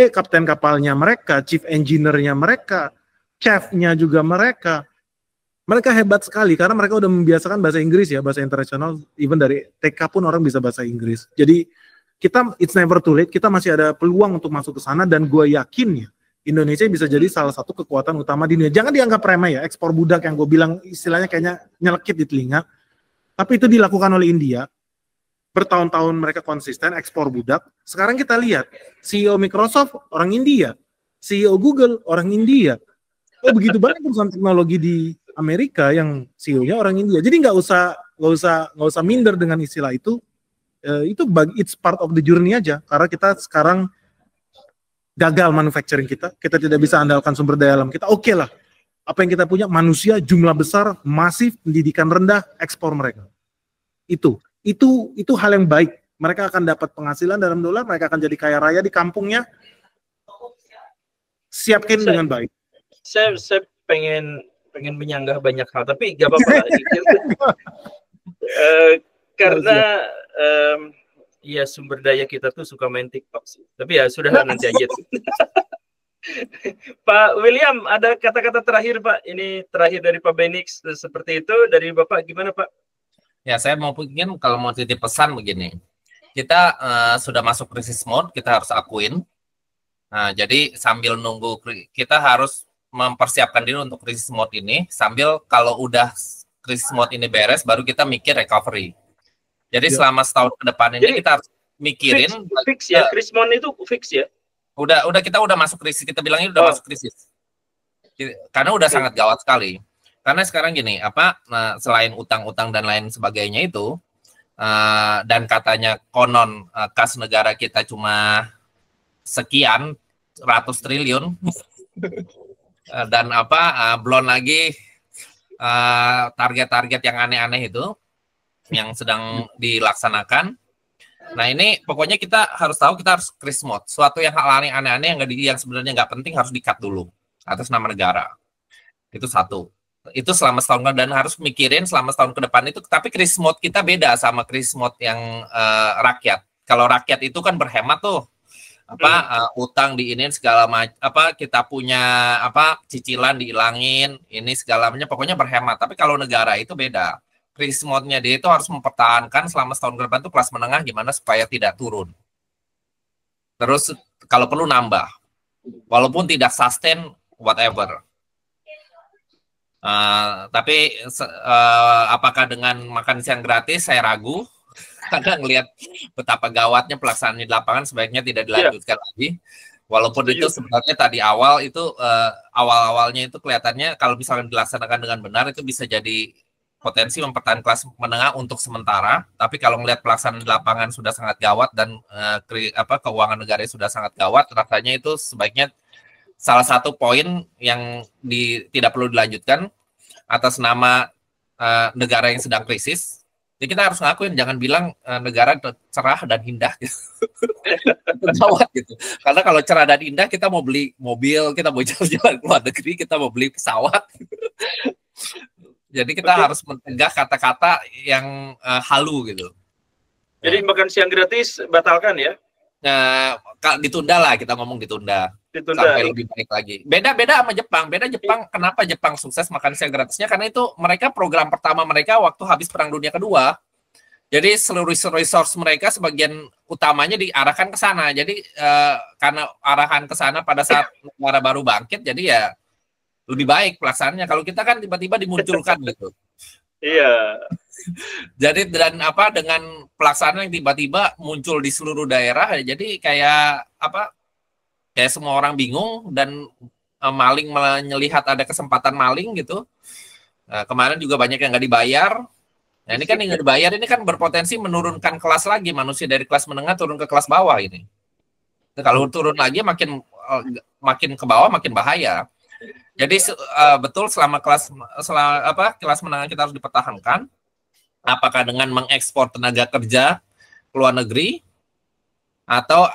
kapten kapalnya mereka, chief engineer-nya mereka, chef-nya juga mereka hebat sekali karena mereka udah membiasakan bahasa Inggris ya, bahasa internasional, even dari TK pun orang bisa bahasa Inggris. Jadi kita, it's never too late, kita masih ada peluang untuk masuk ke sana dan gue yakin ya, Indonesia bisa jadi salah satu kekuatan utama di dunia. Jangan dianggap remeh ya, ekspor budak yang gue bilang istilahnya kayaknya nyelekit di telinga, tapi itu dilakukan oleh India. Bertahun-tahun mereka konsisten ekspor budak. Sekarang kita lihat, CEO Microsoft orang India, CEO Google orang India. Oh, begitu banyak perusahaan teknologi di Amerika yang CEO-nya orang India. Jadi nggak usah minder dengan istilah itu. Itu it's part of the journey aja. Karena kita sekarang gagal manufacturing kita tidak bisa andalkan sumber daya alam kita. Oke lah, apa yang kita punya manusia jumlah besar, masif, pendidikan rendah, ekspor mereka. Itu hal yang baik. Mereka akan dapat penghasilan dalam dolar, mereka akan jadi kaya raya di kampungnya. Siapkan dengan baik. Saya pengen menyanggah banyak hal, tapi gak apa-apa lah. Karena ya sumber daya kita tuh suka main TikTok sih. Tapi ya sudah nanti aja tuh. Pak William, ada kata-kata terakhir Pak. Ini terakhir dari Pak Benix seperti itu. Dari Bapak gimana Pak? Ya, saya mau bikin kalau mau titip pesan begini. Kita sudah masuk krisis mode, kita harus akuin. Nah, jadi sambil nunggu, kita harus mempersiapkan diri untuk krisis mode ini, sambil kalau udah krisis mode ini beres, baru kita mikir recovery. Jadi selama setahun ke depan ini kita harus mikirin. Fix ya, krisis mode itu fix ya? Kita udah masuk krisis, kita bilangnya udah masuk krisis. Karena udah sangat gawat sekali. Karena sekarang gini, selain utang-utang dan lain sebagainya itu, dan katanya konon kas negara kita cuma sekian ratus triliun, dan belum lagi target-target yang aneh-aneh itu yang sedang dilaksanakan. Nah ini pokoknya kita harus tahu, kita harus krisis mode. Suatu yang hal aneh-aneh yang sebenarnya nggak penting harus di-cut dulu atas nama negara. Itu satu. Itu selama setahun dan harus mikirin selama setahun ke depan itu. Tapi krisis mode kita beda sama krisis mode yang rakyat. Kalau rakyat itu kan berhemat tuh, utang diinin segala macam, kita punya cicilan dihilangin, ini segalanya pokoknya berhemat. Tapi kalau negara itu beda. Krisis mode-nya dia itu harus mempertahankan selama setahun ke depan tuh kelas menengah gimana supaya tidak turun. Terus kalau perlu nambah, walaupun tidak sustain whatever. Tapi apakah dengan makan siang gratis saya ragu karena ngelihat betapa gawatnya pelaksanaan di lapangan, sebaiknya tidak dilanjutkan lagi. Walaupun itu sebenarnya tadi awal-awalnya itu kelihatannya kalau misalnya dilaksanakan dengan benar itu bisa jadi potensi mempertahankan kelas menengah untuk sementara. Tapi kalau melihat pelaksanaan di lapangan sudah sangat gawat dan keuangan negara sudah sangat gawat, rasanya itu sebaiknya salah satu poin yang tidak perlu dilanjutkan atas nama negara yang sedang krisis. Jadi kita harus ngakuin, jangan bilang negara cerah dan indah gitu. Gawat gitu. Karena kalau cerah dan indah kita mau beli mobil, kita mau jalan-jalan ke luar negeri, kita mau beli pesawat. Jadi kita harus mencegah kata-kata yang halu gitu. Jadi makan siang gratis batalkan ya? Ditunda lah, kita ngomong ditunda. Sampai lebih baik lagi. Beda sama Jepang. Kenapa Jepang sukses makan siang gratisnya? Karena itu mereka program pertama mereka waktu habis Perang Dunia Kedua. Jadi seluruh resource mereka sebagian utamanya diarahkan ke sana. Jadi karena arahan ke sana pada saat negara baru bangkit, jadi ya lebih baik pelaksanaannya. Kalau kita kan tiba-tiba dimunculkan gitu. Iya. Jadi dengan pelaksanaan yang tiba-tiba muncul di seluruh daerah, jadi kayak semua orang bingung dan maling melihat ada kesempatan maling gitu. Kemarin juga banyak yang nggak dibayar. Nah ini kan yang nggak dibayar ini kan berpotensi menurunkan kelas lagi, manusia dari kelas menengah turun ke kelas bawah ini. Kalau turun lagi makin ke bawah makin bahaya. Jadi betul selama kelas menengah kita harus dipertahankan. Apakah dengan mengekspor tenaga kerja ke luar negeri atau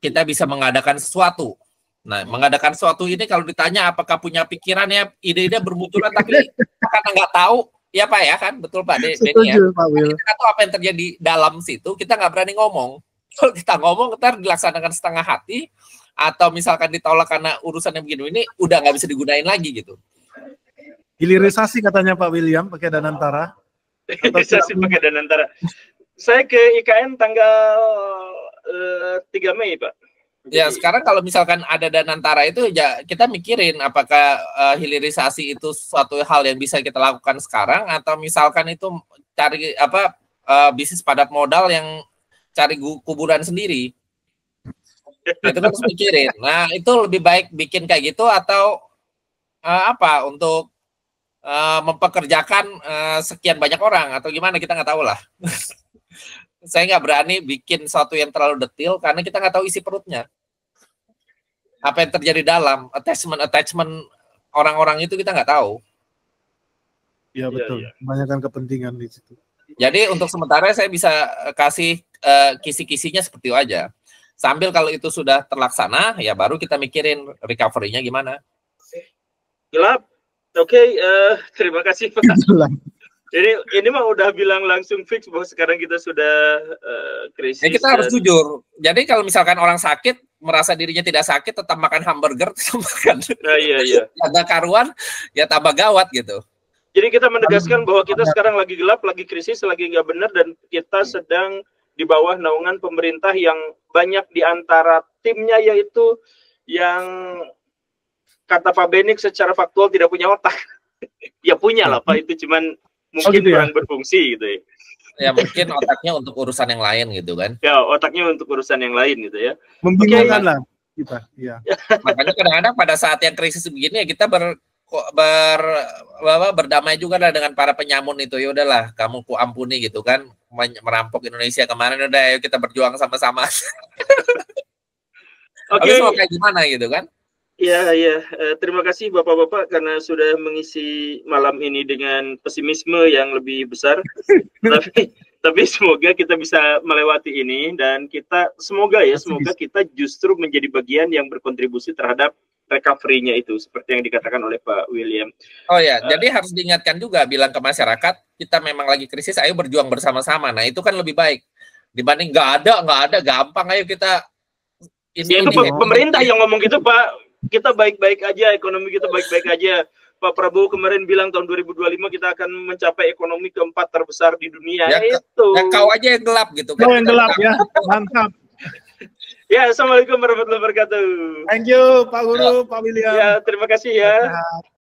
kita bisa mengadakan sesuatu. Nah, mengadakan sesuatu ini kalau ditanya apakah punya pikiran ya, ide-ide bermunculan tapi karena nggak tahu, ya Pak ya kan, betul Pak Denny ya. Pak Will. Kita tahu apa yang terjadi dalam situ, kita nggak berani ngomong. Kalau kita ngomong, ntar dilaksanakan setengah hati, atau misalkan ditolak karena urusan yang begini ini udah nggak bisa digunain lagi gitu. Hilirisasi katanya Pak William pakai Danantara. Hilirisasi pakai Danantara. Saya ke IKN tanggal 3 Mei, Pak. Ya, sekarang kalau misalkan ada Danantara itu ya kita mikirin apakah hilirisasi itu suatu hal yang bisa kita lakukan sekarang atau misalkan itu cari bisnis padat modal yang cari kuburan sendiri. Nah, itu kan harus mikirin. Nah, itu lebih baik bikin kayak gitu atau untuk mempekerjakan sekian banyak orang atau gimana, kita nggak tahu lah. Saya nggak berani bikin sesuatu yang terlalu detail karena kita nggak tahu isi perutnya. Apa yang terjadi dalam attachment orang-orang itu kita nggak tahu. Iya betul. Kebanyakan kepentingan di situ. Jadi untuk sementara saya bisa kasih kisi-kisinya seperti itu aja. Sambil kalau itu sudah terlaksana, ya baru kita mikirin recovery-nya gimana. Gelap. Oke, terima kasih Pak. Ini mah udah bilang langsung fix bahwa sekarang kita sudah krisis. Ya, kita harus jujur. Jadi kalau misalkan orang sakit merasa dirinya tidak sakit, tetap makan hamburger, tetap makan. Nah, iya. Agak karuan, ya tambah gawat gitu. Jadi kita menegaskan bahwa kita sekarang lagi gelap, lagi krisis, lagi nggak benar, dan kita sedang di bawah naungan pemerintah yang banyak di antara timnya yaitu yang kata Pak Benik secara faktual tidak punya otak. Ya punya lah Pak, itu cuman mungkin gitu kurang berfungsi gitu ya. Ya mungkin otaknya untuk urusan yang lain gitu kan. Ya otaknya untuk urusan yang lain gitu ya. Membingungkan lah kita. Ya. Makanya kadang-kadang pada saat yang krisis begini ya kita berdamai juga lah dengan para penyamun itu. Ya udahlah, kamu ku ampuni gitu kan, merampok Indonesia kemarin, udah ayo kita berjuang sama-sama. Oke. Mau kayak gimana gitu kan? Iya. Terima kasih Bapak-Bapak karena sudah mengisi malam ini dengan pesimisme yang lebih besar. tapi semoga kita bisa melewati ini dan kita semoga kita justru menjadi bagian yang berkontribusi terhadap recovery-nya itu seperti yang dikatakan oleh Pak William. Oh ya, jadi harus diingatkan juga bilang ke masyarakat, kita memang lagi krisis, ayo berjuang bersama-sama. Nah, itu kan lebih baik dibanding nggak ada, gampang ayo kita itu pemerintah yang ngomong gitu Pak. Kita baik-baik aja, ekonomi kita baik-baik aja. Pak Prabowo kemarin bilang tahun 2025 kita akan mencapai ekonomi keempat terbesar di dunia. Ya, itu. Ya kau aja yang gelap gitu kan. Kau yang gelap ya, mantap. Ya, assalamualaikum warahmatullahi wabarakatuh. Thank you Pak Guru, Pak William. Ya, terima kasih ya.